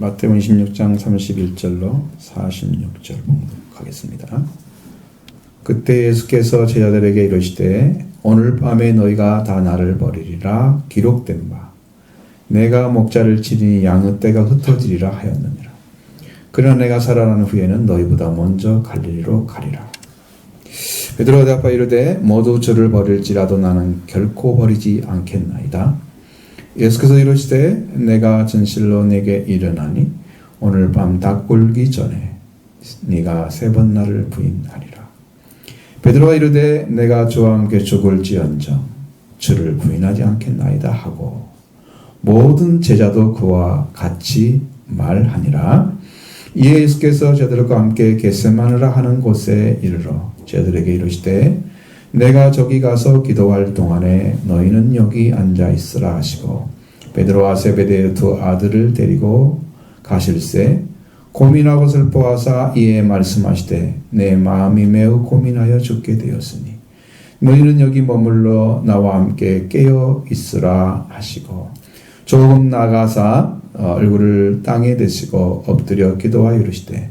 마태복음 26장 31절로 46절 봉독하겠습니다. 그때 예수께서 제자들에게 이르시되 오늘 밤에 너희가 다 나를 버리리라 기록된 바 내가 목자를 치리니 양의 떼가 흩어지리라 하였느니라. 그러나 내가 살아난 후에는 너희보다 먼저 갈릴리로 가리라. 베드로가 대답하여 이르되 모두 저를 버릴지라도 나는 결코 버리지 않겠나이다. 예수께서 이르시되 내가 진실로 내게 이르나니 오늘 밤 닭 울기 전에 네가 3번 나를 부인하리라. 베드로가 이르되 내가 주와 함께 죽을지언정 주를 부인하지 않겠나이다 하고 모든 제자도 그와 같이 말하니라. 이에 예수께서 제자들과 함께 겟세마네라 하는 곳에 이르러 제자들에게 이르시되 내가 저기 가서 기도할 동안에 너희는 여기 앉아 있으라 하시고 베드로와 세베대의 2 아들을 데리고 가실새 고민하고 슬퍼하사 이에 말씀하시되 내 마음이 매우 고민하여 죽게 되었으니 너희는 여기 머물러 나와 함께 깨어 있으라 하시고 조금 나가사 얼굴을 땅에 대시고 엎드려 기도하여 이르시되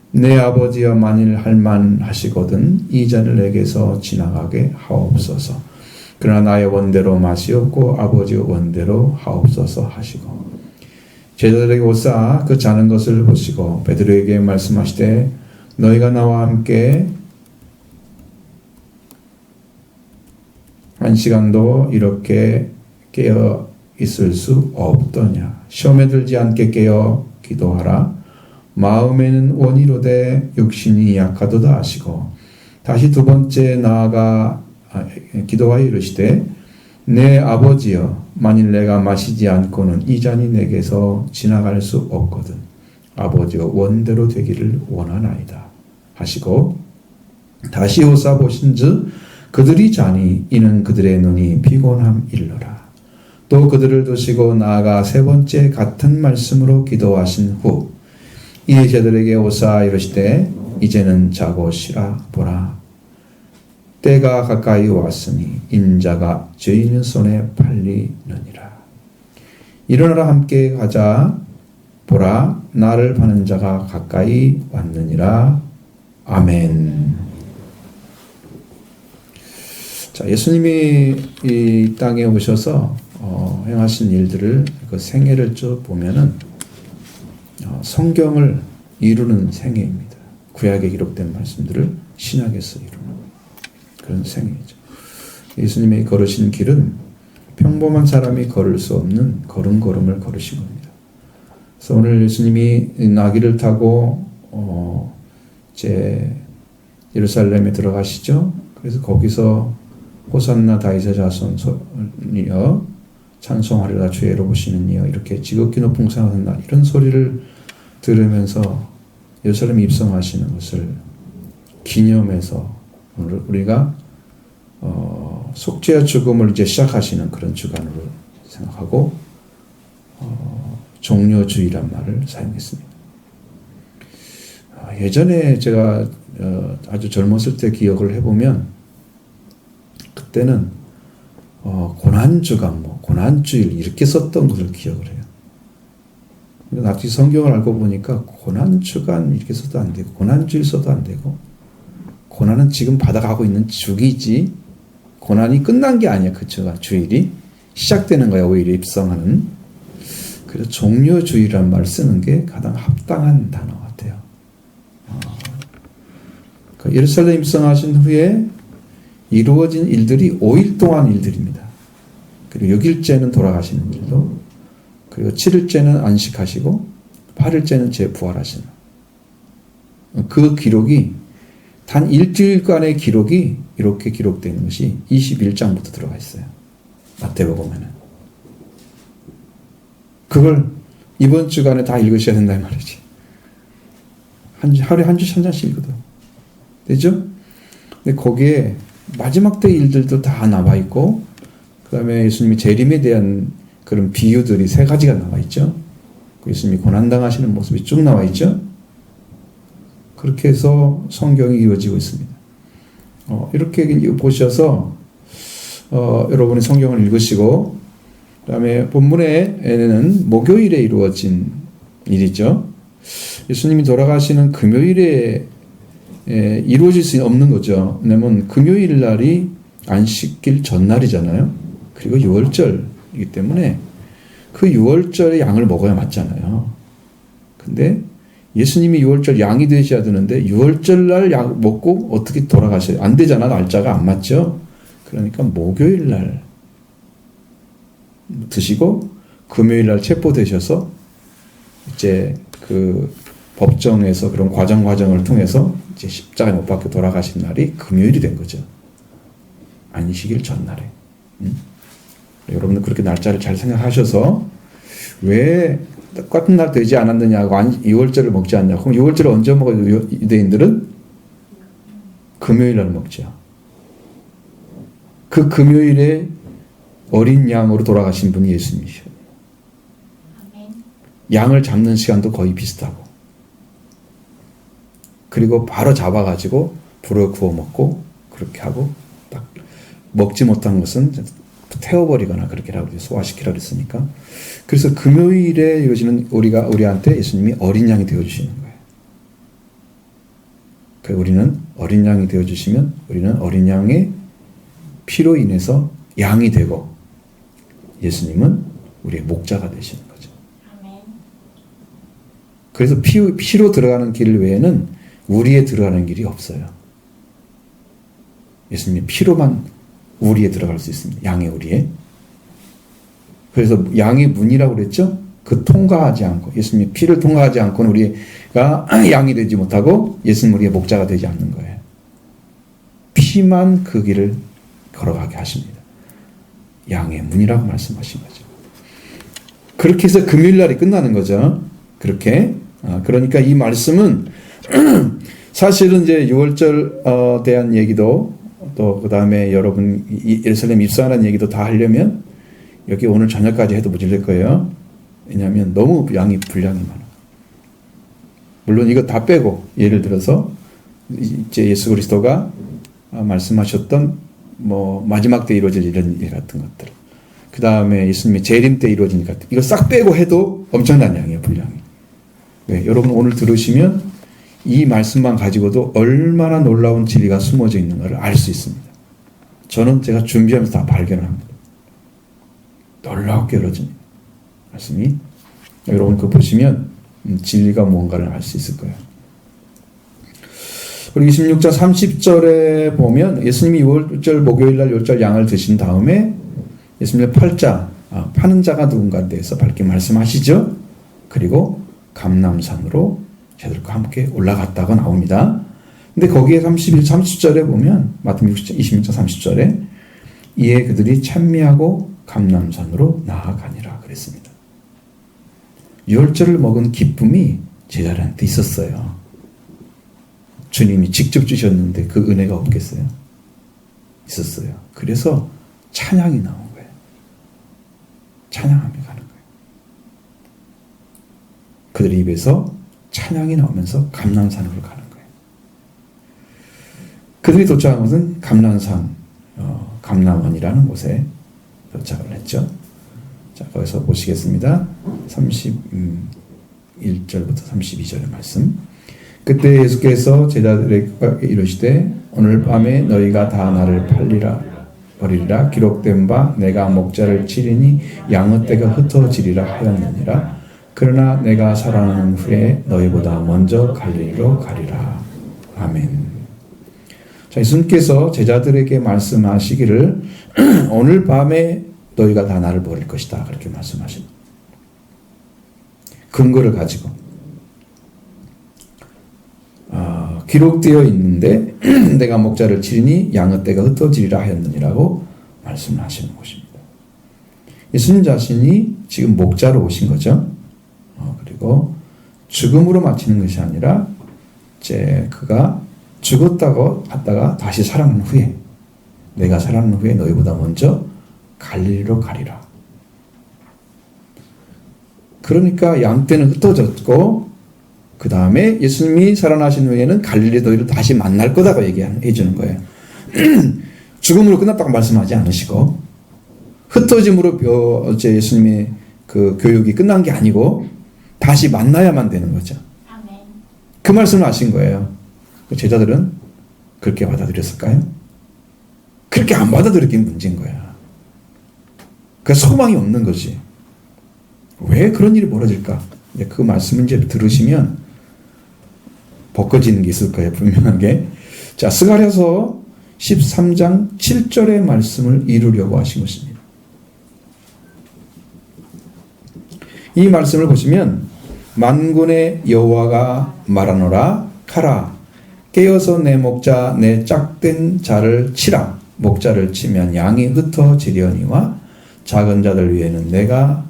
내 아버지여 만일 할만하시거든 이 잔을 내게서 지나가게 하옵소서. 그러나 나의 원대로 마시옵고 아버지의 원대로 하옵소서 하시고 제자들에게 오사 그 자는 것을 보시고 베드로에게 말씀하시되 너희가 나와 함께 1시간도 이렇게 깨어 있을 수 없더냐. 시험에 들지 않게 깨어 기도하라. 마음에는 원이로되 육신이 약하도다 하시고 다시 2번째 나아가 기도하여 이르시되 내 아버지여 만일 내가 마시지 않고는 이 잔이 내게서 지나갈 수 없거든 아버지여 원대로 되기를 원하나이다 하시고 다시 오사 보신즉 그들이 자니 이는 그들의 눈이 피곤함 일러라. 또 그들을 두시고 나아가 3번째 같은 말씀으로 기도하신 후 이에 제자들에게 오사 이르시되 이제는 자고 쉬라. 보라 때가 가까이 왔으니 인자가 죄인의 손에 팔리느니라. 일어나라 함께 가자. 보라 나를 파는 자가 가까이 왔느니라. 아멘. 자, 예수님이 이 땅에 오셔서 행하신 일들을 그 생애를 쭉 보면은 성경을 이루는 생애입니다. 구약에 기록된 말씀들을 신약에서 이루는 그런 생애죠. 예수님이 걸으신 길은 평범한 사람이 걸을 수 없는 걸음걸음을 걸으신 겁니다. 그래서 오늘 예수님이 나귀를 타고 예루살렘에 들어가시죠. 그래서 거기서 호산나 다윗의 자손이여 찬송하리라 주의 이로보시는 이여 이렇게 지극히 높은 상하다 이런 소리를 들으면서 예루살렘에 입성하시는 것을 기념해서 오늘 우리가 속죄와 죽음을 이제 시작하시는 그런 주간으로 생각하고 종료주의란 말을 사용했습니다. 예전에 제가 아주 젊었을 때 기억을 해보면 그때는 고난주간, 고난주일 이렇게 썼던 것을 기억을 해요. 나중에 성경을 알고 보니까 고난주간 이렇게 써도 안 되고 고난주일 써도 안 되고 고난은 지금 받아가고 있는 주기지 고난이 끝난 게 아니야. 그 주일이 시작되는 거야. 오히려 입성하는. 그래서 종료주일이라는 말을 쓰는 게 가장 합당한 단어 같아요. 예루살렘 입성하신 후에 이루어진 일들이 5일 동안 일들입니다. 그리고 6일째는 돌아가시는 일도 그리고 7일째는 안식하시고 8일째는 재부활하시는 그 기록이 단 일주일간의 기록이 이렇게 기록되어 있는 것이 21장부터 들어가 있어요. 마태복음에는. 그걸 이번 주간에 다 읽으셔야 된다 이 말이지. 하루에 한 주씩 한 장씩 읽어도 되죠? 근데 거기에 마지막 때 일들도 다 나와 있고 그 다음에 예수님이 재림에 대한 그런 비유들이 3가지가 나와 있죠. 예수님이 고난당하시는 모습이 쭉 나와 있죠. 그렇게 해서 성경이 이루어지고 있습니다. 이렇게 보셔서 여러분이 성경을 읽으시고 그 다음에 본문에는 목요일에 이루어진 일이죠. 예수님이 돌아가시는 금요일에 이루어질 수 없는 거죠. 왜냐하면 금요일 날이 안식일 전날이잖아요. 그리고 유월절이기 때문에 그 유월절에 양을 먹어야 맞잖아요. 근데 예수님이 유월절 양이 되셔야 되는데 유월절 날 양 먹고 어떻게 돌아가셔요? 안 되잖아. 날짜가 안 맞죠. 그러니까 목요일 날 드시고 금요일 날 체포되셔서 이제 그 법정에서 그런 과정을 통해서 이제 십자가에 못 박혀 돌아가신 날이 금요일이 된 거죠. 안식일 전날에. 여러분들 그렇게 날짜를 잘 생각하셔서 왜 똑같은 날 되지 않았느냐고 2월절을 먹지 않냐. 그럼 2월절을 언제 먹어요? 유대인들은 금요일 날 먹죠. 그 금요일에 어린 양으로 돌아가신 분이 예수님이셔요. 양을 잡는 시간도 거의 비슷하고, 그리고 바로 잡아가지고 불을 구워 먹고 그렇게 하고, 딱 먹지 못한 것은 태워버리거나 그렇게 하고 소화시키라고 했으니까. 그래서 금요일에 이루어지는 우리한테 예수님이 어린 양이 되어주시는 거예요. 그래서 우리는 어린 양이 되어주시면 우리는 어린 양의 피로 인해서 양이 되고 예수님은 우리의 목자가 되시는 거죠. 그래서 피로 들어가는 길 외에는 우리에 들어가는 길이 없어요. 예수님이 피로만 우리에 들어갈 수 있습니다. 양의 우리에. 그래서 양의 문이라고 그랬죠? 그 통과하지 않고, 예수님의 피를 통과하지 않고는 우리가 양이 되지 못하고 예수님 우리의 목자가 되지 않는 거예요. 피만 그 길을 걸어가게 하십니다. 양의 문이라고 말씀하신 거죠. 그렇게 해서 금요일 날이 끝나는 거죠. 그렇게. 그러니까 이 말씀은 사실은 이제 6월절 대한 얘기도 또 그 다음에 여러분 예루살렘 입성하는 얘기도 다 하려면 여기 오늘 저녁까지 해도 모자랄 거예요. 왜냐하면 너무 분량이 많아. 물론 이거 다 빼고 예를 들어서 이제 예수 그리스도가 말씀하셨던 뭐 마지막 때 이루어질 이런 일 같은 것들, 그 다음에 예수님의 재림 때 이루어진 일 같은, 이거 싹 빼고 해도 엄청난 양이에요. 분량이. 네, 여러분 오늘 들으시면 이 말씀만 가지고도 얼마나 놀라운 진리가 숨어져 있는가를 알 수 있습니다. 저는 제가 준비하면서 다 발견합니다. 놀랍게 열어집니다. 말씀이. 여러분 그거 보시면 진리가 뭔가를 알 수 있을 거예요. 그리고 26장 30절에 보면 예수님이 6월 목요일날 6절 양을 드신 다음에 예수님의 팔자, 파는 자가 누군가에 대해서 밝게 말씀하시죠. 그리고 감람산으로 저들과 함께 올라갔다고 나옵니다. 근데 거기에 30절에 보면 마태복음 26장 30절에 이에 그들이 찬미하고 감람산으로 나아가니라 그랬습니다. 유월절을 먹은 기쁨이 제자들한테 있었어요. 주님이 직접 주셨는데 그 은혜가 없겠어요? 있었어요. 그래서 찬양이 나온 거예요. 찬양하며 가는 거예요. 그들 입에서 찬양이 나오면서 감람산으로 가는 거예요. 그들이 도착한 곳은 감람산, 감람원이라는 곳에 도착을 했죠. 자, 거기서 보시겠습니다. 31절부터 32절의 말씀. 그때 예수께서 제자들에게 이르시되 오늘 밤에 너희가 다 나를 버리리라 기록된 바 내가 목자를 치리니 양의 떼가 흩어지리라 하였느니라. 그러나 내가 살아나는 후에 너희보다 먼저 갈릴리로 가리라. 아멘. 자, 예수님께서 제자들에게 말씀하시기를 오늘 밤에 너희가 다 나를 버릴 것이다. 그렇게 말씀하십니다. 근거를 가지고. 기록되어 있는데 내가 목자를 치리니 양의 떼가 흩어지리라 하였느니라고 말씀을 하시는 것입니다. 예수님 자신이 지금 목자로 오신 거죠. 그리고 죽음으로 마치는 것이 아니라 이제 그가 죽었다고 하다가 다시 살아난 후에 내가 살아난 후에 너희보다 먼저 갈릴리로 가리라. 그러니까 양떼는 흩어졌고 그 다음에 예수님이 살아나신 후에는 갈릴리 너희를 다시 만날 거다고 얘기해 주는 거예요. 죽음으로 끝났다고 말씀하지 않으시고 흩어짐으로 이제 예수님의 그 교육이 끝난 게 아니고 다시 만나야만 되는 거죠. 아멘. 그 말씀을 하신 거예요. 제자들은 그렇게 받아들였을까요? 그렇게 안 받아들였기 문제인 거야. 그 소망이 없는 거지. 왜 그런 일이 벌어질까? 그 말씀을 이제 들으시면 벗겨지는 게 있을 거예요, 분명하게. 자, 스가랴서 13장 7절의 말씀을 이루려고 하신 것입니다. 이 말씀을 보시면 만군의 여호와가 말하노라 카라 깨어서 내 목자 내 짝된 자를 치라. 목자를 치면 양이 흩어지려니와 작은 자들 위에는 내가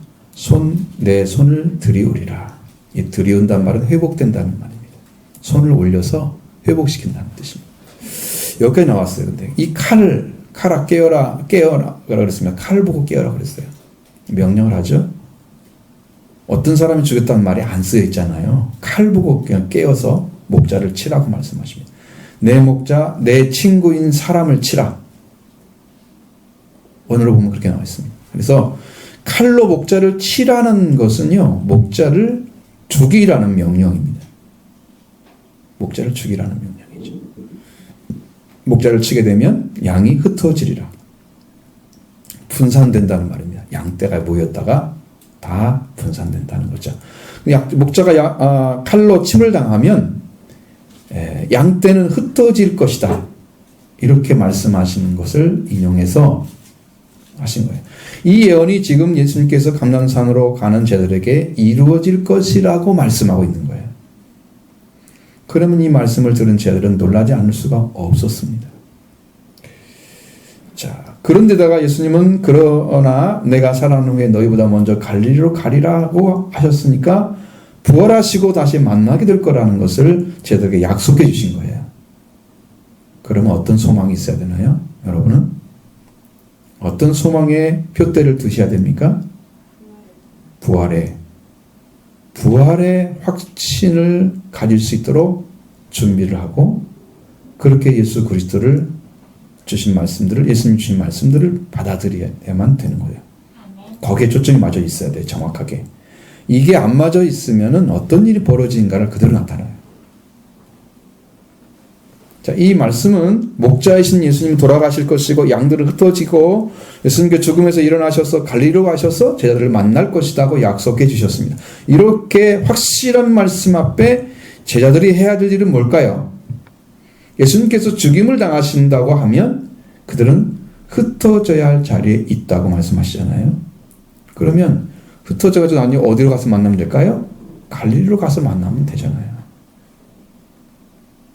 내 손을 들이우리라. 이 들이운다는 말은 회복된다는 말입니다. 손을 올려서 회복시킨다는 뜻입니다. 여기까지 나왔어요. 근데 이 칼아 깨어라 그랬으면 칼을 보고 깨어라 그랬어요. 명령을 하죠. 어떤 사람이 죽였다는 말이 안 쓰여 있잖아요. 칼 보고 그냥 깨어서 목자를 치라고 말씀하십니다. 내 목자, 내 친구인 사람을 치라. 원어로 보면 그렇게 나와 있습니다. 그래서 칼로 목자를 치라는 것은요, 목자를 죽이라는 명령입니다. 목자를 죽이라는 명령이죠. 목자를 치게 되면 양이 흩어지리라. 분산된다는 말입니다. 양떼가 모였다가 다 분산된다는 거죠. 목자가 칼로 침을 당하면 양떼는 흩어질 것이다. 이렇게 말씀하시는 것을 인용해서 하신 거예요. 이 예언이 지금 예수님께서 감람산으로 가는 제자들에게 이루어질 것이라고 말씀하고 있는 거예요. 그러면 이 말씀을 들은 제자들은 놀라지 않을 수가 없었습니다. 자, 그런데다가 예수님은 그러나 내가 살아난 후에 너희보다 먼저 갈릴리로 가리라고 하셨으니까 부활하시고 다시 만나게 될 거라는 것을 제자들에게 약속해 주신 거예요. 그러면 어떤 소망이 있어야 되나요? 여러분은 어떤 소망에 표대를 두셔야 됩니까? 부활의 확신을 가질 수 있도록 준비를 하고 그렇게 예수 그리스도를 주신 말씀들을 예수님 주신 말씀들을 받아들여야만 되는 거예요. 거기에 초점이 맞아 있어야 돼요. 정확하게. 이게 안 맞아 있으면은 어떤 일이 벌어지는가를 그대로 나타나요. 자, 이 말씀은 목자이신 예수님 돌아가실 것이고 양들은 흩어지고 예수님께 죽음에서 일어나셔서 갈릴리로 가셔서 제자들을 만날 것이라고 약속해 주셨습니다. 이렇게 확실한 말씀 앞에 제자들이 해야 될 일은 뭘까요? 예수님께서 죽임을 당하신다고 하면 그들은 흩어져야 할 자리에 있다고 말씀하시잖아요. 그러면 흩어져가지고 아니 어디로 가서 만나면 될까요? 갈릴리로 가서 만나면 되잖아요.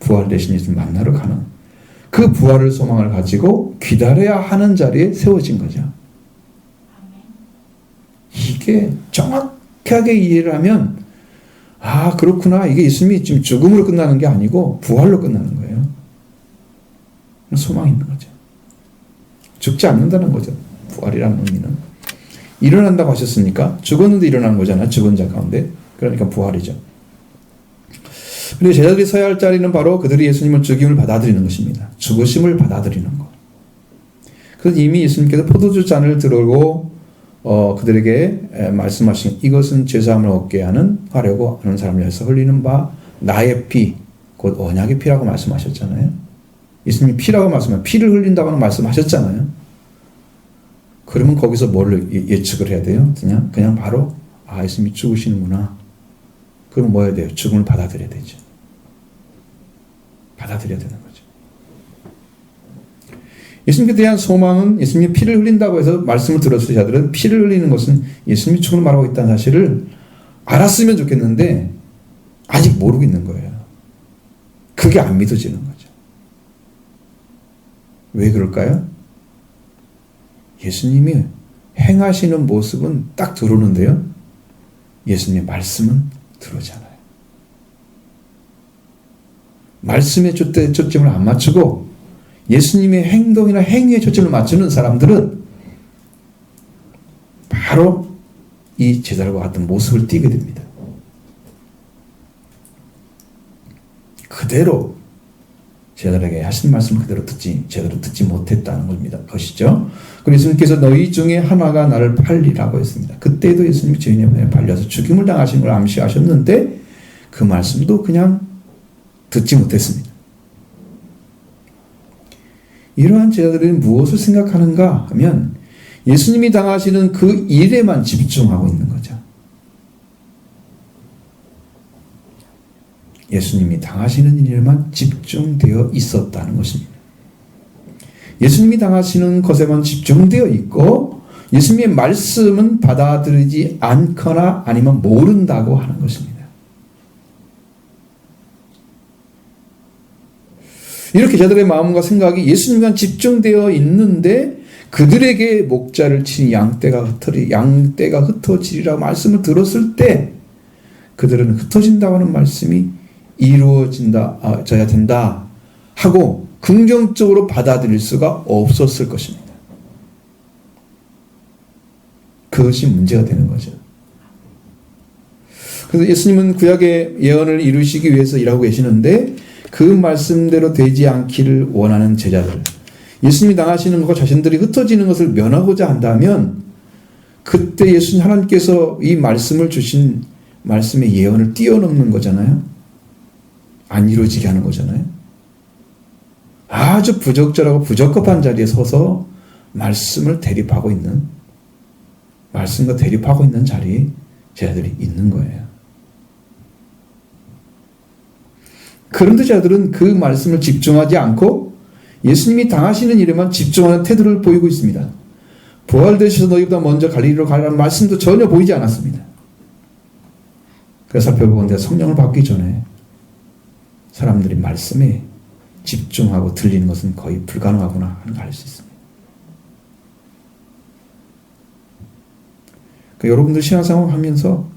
부활되신 예수님 만나러 가는 그 부활을 소망을 가지고 기다려야 하는 자리에 세워진 거죠. 이게 정확하게 이해를 하면 아 그렇구나 이게 예수님이 지금 죽음으로 끝나는 게 아니고 부활로 끝나는 거예요. 소망이 있는 거죠. 죽지 않는다는 거죠. 부활이라는 의미는 일어난다고 하셨으니까 죽었는데 일어나는 거잖아요. 죽은 자 가운데. 그러니까 부활이죠. 그런데 제자들이 서야 할 자리는 바로 그들이 예수님을 죽임을 받아들이는 것입니다. 죽으심을 받아들이는 것. 그래서 이미 예수님께서 포도주 잔을 들고 그들에게 말씀하신 이것은 죄사함을 얻게 하려고 하는 사람을 위해서 흘리는 바 나의 피, 곧 언약의 피라고 말씀하셨잖아요. 예수님이 피라고 말씀하면 피를 흘린다고 말씀하셨잖아요. 그러면 거기서 뭘 예측을 해야 돼요? 그냥 바로 예수님이 죽으시는구나. 그럼 뭐 해야 돼요? 죽음을 받아들여야 되죠. 받아들여야 되는 거죠. 예수님께 대한 소망은 예수님이 피를 흘린다고 해서 말씀을 들었을 자들은 피를 흘리는 것은 예수님이 죽음을 말하고 있다는 사실을 알았으면 좋겠는데 아직 모르고 있는 거예요. 그게 안 믿어지는 거죠. 왜 그럴까요? 예수님이 행하시는 모습은 딱 들어오는데요. 예수님의 말씀은 들어오지 않아요. 말씀에 초점을 안 맞추고 예수님의 행동이나 행위에 초점을 맞추는 사람들은 바로 이 제자들과 같은 모습을 띠게 됩니다. 그대로 제자들에게 하신 말씀 그대로 제대로 듣지 못했다는 겁니다. 것이죠. 그리고 예수님께서 너희 중에 하나가 나를 팔리라고 했습니다. 그때도 예수님이 주인의 손에 팔려서 죽임을 당하신 걸 암시하셨는데 그 말씀도 그냥 듣지 못했습니다. 이러한 제자들은 무엇을 생각하는가 하면 예수님이 당하시는 그 일에만 집중하고 있는 거죠. 예수님이 당하시는 일에만 집중되어 있었다는 것입니다. 예수님이 당하시는 것에만 집중되어 있고 예수님의 말씀은 받아들이지 않거나 아니면 모른다고 하는 것입니다. 이렇게 제자들의 마음과 생각이 예수님만 집중되어 있는데 그들에게 목자를 친 양떼가 흩어지리라고 말씀을 들었을 때 그들은 흩어진다고 하는 말씀이 이루어져야 된다 하고 긍정적으로 받아들일 수가 없었을 것입니다. 그것이 문제가 되는 거죠. 그래서 예수님은 구약의 예언을 이루시기 위해서 일하고 계시는데 그 말씀대로 되지 않기를 원하는 제자들, 예수님이 당하시는 것과 자신들이 흩어지는 것을 면하고자 한다면 그때 예수님 하나님께서 이 말씀을 주신 말씀의 예언을 뛰어넘는 거잖아요. 안 이루어지게 하는 거잖아요. 아주 부적절하고 부적합한 자리에 서서 말씀과 대립하고 있는 자리에 제자들이 있는 거예요. 그런데 제자들은 그 말씀을 집중하지 않고 예수님이 당하시는 일에만 집중하는 태도를 보이고 있습니다. 부활되셔서 너희보다 먼저 갈릴리로 가라는 말씀도 전혀 보이지 않았습니다. 그래서 살펴보건대 성령을 받기 전에 사람들이 말씀에 집중하고 들리는 것은 거의 불가능하구나 하는 걸 알 수 있습니다. 그러니까 여러분들 신앙생활 하면서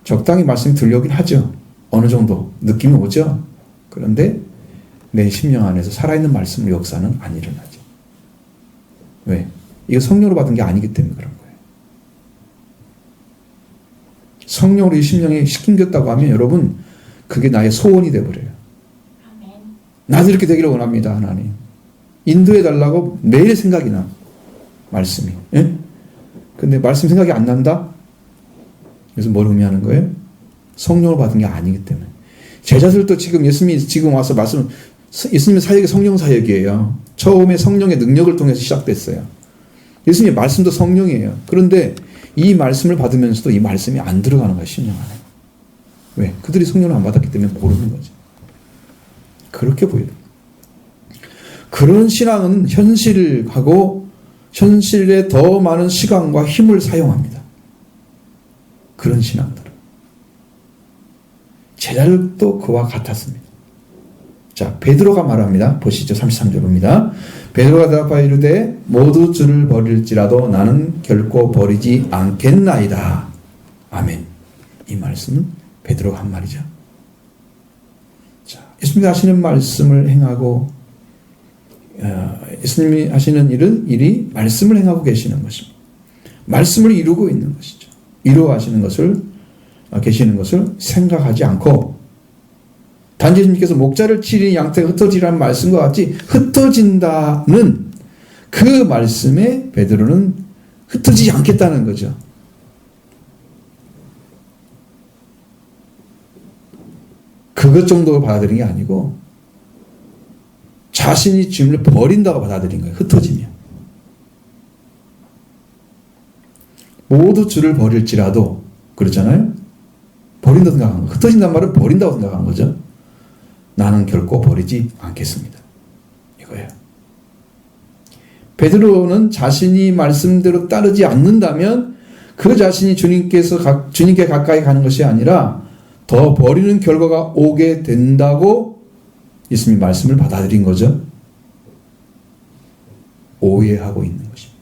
적당히 말씀이 들려오긴 하죠. 어느 정도 느낌이 오죠. 그런데 내 심령 안에서 살아있는 말씀의 역사는 안 일어나죠. 왜? 이거 성령으로 받은 게 아니기 때문에 그런 거예요. 성령으로 이 심령에 심겼다고 하면 여러분 그게 나의 소원이 되어버려요. 나도 이렇게 되기를 원합니다. 하나님. 인도해달라고 매일 생각이 나. 말씀이. 예? 근데 말씀 생각이 안 난다? 그래서 뭘 의미하는 거예요? 성령을 받은 게 아니기 때문에. 제자들도 지금 예수님이 지금 와서 예수님의 사역이 성령 사역이에요. 처음에 성령의 능력을 통해서 시작됐어요. 예수님의 말씀도 성령이에요. 그런데 이 말씀을 받으면서도 이 말씀이 안 들어가는 거예요. 심령 안에. 왜? 그들이 성령을 안 받았기 때문에 모르는 거죠. 그렇게 보여요. 그런 신앙은 현실하고 현실에 더 많은 시간과 힘을 사용합니다. 그런 신앙들은. 제자들도 그와 같았습니다. 자, 베드로가 말합니다. 보시죠. 33절 봅니다. 베드로가 대답하여 이르되 모두 주를 버릴지라도 나는 결코 버리지 않겠나이다. 아멘. 이 말씀은 베드로가 한 말이죠. 자, 예수님이 하시는 말씀을 행하고 예수님이 하시는 일이 말씀을 행하고 계시는 것입니다. 말씀을 이루고 있는 것이죠. 이루어가시는 계시는 것을 생각하지 않고 단지 예수님께서 목자를 치니 양떼가 흩어지라는 말씀과 같이 흩어진다는 그 말씀에 베드로는 흩어지지 않겠다는 거죠. 그것 정도로 받아들인 게 아니고 자신이 주님을 버린다고 받아들인 거예요. 흩어지면. 모두 주를 버릴지라도 그렇잖아요. 버린다고 생각한 거. 흩어진다는 말은 버린다고 생각한 거죠. 나는 결코 버리지 않겠습니다. 이거예요. 베드로는 자신이 말씀대로 따르지 않는다면 그 자신이 주님께 가까이 가는 것이 아니라 더 버리는 결과가 오게 된다고 예수님이 말씀을 받아들인 거죠. 오해하고 있는 것입니다.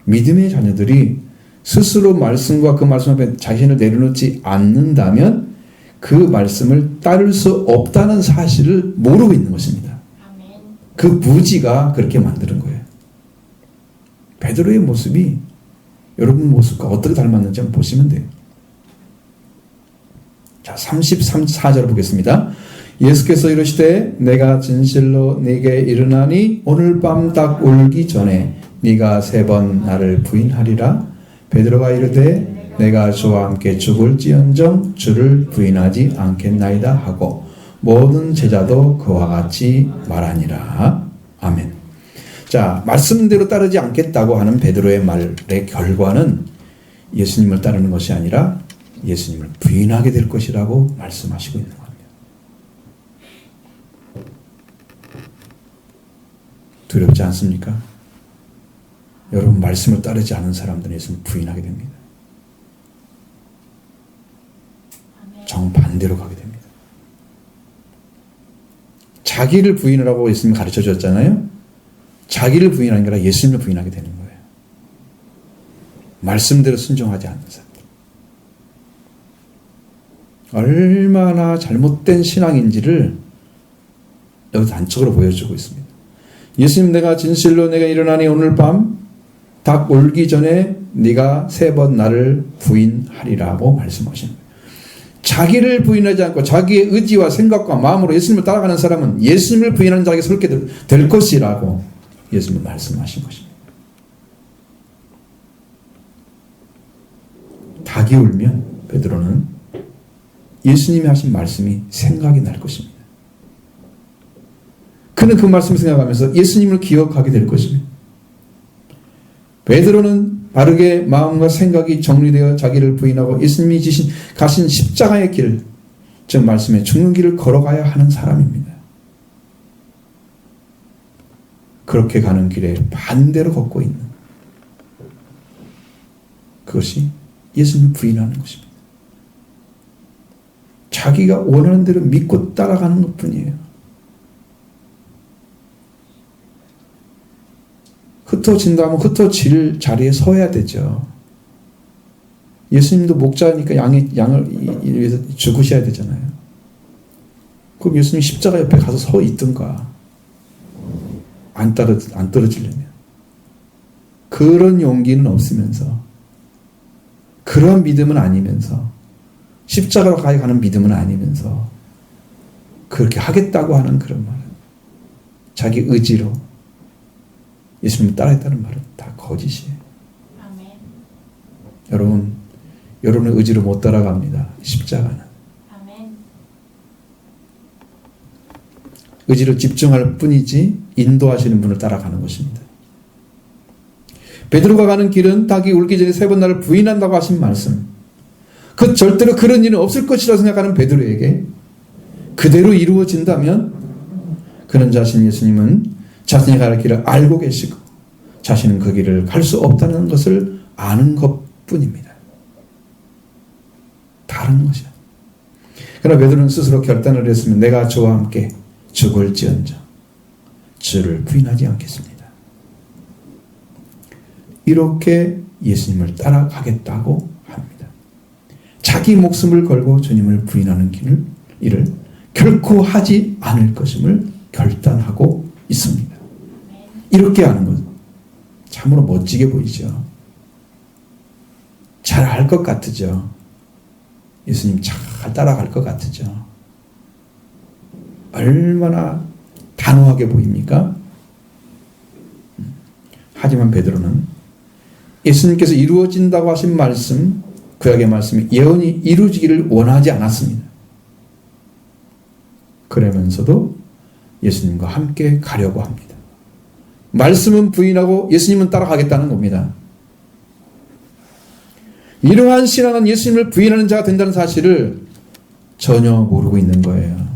믿음의 자녀들이 스스로 말씀과 그 말씀 앞에 자신을 내려놓지 않는다면 그 말씀을 따를 수 없다는 사실을 모르고 있는 것입니다. 그 무지가 그렇게 만드는 거예요. 베드로의 모습이 여러분 모습과 어떻게 닮았는지 한번 보시면 돼요. 자, 34절 보겠습니다. 예수께서 이르시되 내가 진실로 네게 이르나니 오늘 밤 딱 울기 전에 네가 3번 나를 부인하리라. 베드로가 이르되 내가 주와 함께 죽을지언정 주를 부인하지 않겠나이다 하고 모든 제자도 그와 같이 말하니라. 아멘. 자, 말씀대로 따르지 않겠다고 하는 베드로의 말의 결과는 예수님을 따르는 것이 아니라 예수님을 부인하게 될 것이라고 말씀하시고 있는 겁니다. 두렵지 않습니까? 여러분, 말씀을 따르지 않은 사람들은 예수님을 부인하게 됩니다. 정반대로 가게 됩니다. 자기를 부인하라고 예수님이 가르쳐 줬잖아요. 자기를 부인하는 게 아니라 예수님을 부인하게 되는 거예요. 말씀대로 순종하지 않는 사람들. 얼마나 잘못된 신앙인지를 여기서 단적으로 보여주고 있습니다. 예수님, 내가 진실로 내가 일어나니 오늘 밤 닭 울기 전에 네가 3번 나를 부인하리라고 말씀하시는 거예요. 자기를 부인하지 않고 자기의 의지와 생각과 마음으로 예수님을 따라가는 사람은 예수님을 부인하는 자에게 서게 될 것이라고 예수님은 말씀하신 것입니다. 닭이 울면 베드로는 예수님이 하신 말씀이 생각이 날 것입니다. 그는 그 말씀을 생각하면서 예수님을 기억하게 될 것입니다. 베드로는 바르게 마음과 생각이 정리되어 자기를 부인하고 예수님이 가신 십자가의 길, 즉 말씀에 죽는 길을 걸어가야 하는 사람입니다. 그렇게 가는 길에 반대로 걷고 있는 그것이 예수님을 부인하는 것입니다. 자기가 원하는 대로 믿고 따라가는 것뿐이에요. 흩어진다면 흩어질 자리에 서야 되죠. 예수님도 목자니까 양을 위해서 죽으셔야 되잖아요. 그럼 예수님 십자가 옆에 가서 서 있든가. 안 떨어지려면. 그런 용기는 없으면서, 그런 믿음은 아니면서, 십자가로 가는 믿음은 아니면서, 그렇게 하겠다고 하는 그런 말은, 자기 의지로 예수님을 따라했다는 말은 다 거짓이에요. 아멘. 여러분, 여러분의 의지로 못 따라갑니다. 십자가는. 아멘. 의지로 집중할 뿐이지 인도하시는 분을 따라가는 것입니다. 베드로가 가는 길은 닭이 울기 전에 3번 나를 부인한다고 하신 말씀, 그 절대로 그런 일은 없을 것이라고 생각하는 베드로에게 그대로 이루어진다면 그런 자신 예수님은 자신이 갈 길을 알고 계시고 자신은 그 길을 갈 수 없다는 것을 아는 것뿐입니다. 다른 것이야. 그러나 베드로는 스스로 결단을 했으면 내가 주와 함께 죽을지언정 주를 부인하지 않겠습니다. 이렇게 예수님을 따라가겠다고 합니다. 자기 목숨을 걸고 주님을 부인하는 일을 결코 하지 않을 것임을 결단하고 있습니다. 이렇게 하는 것 참으로 멋지게 보이죠. 잘 할 것 같으죠. 예수님 잘 따라갈 것 같으죠. 얼마나 단호하게 보입니까? 하지만 베드로는 예수님께서 이루어진다고 하신 말씀, 구약의 말씀이 예언이 이루어지기를 원하지 않았습니다. 그러면서도 예수님과 함께 가려고 합니다. 말씀은 부인하고 예수님은 따라가겠다는 겁니다. 이러한 신앙은 예수님을 부인하는 자가 된다는 사실을 전혀 모르고 있는 거예요.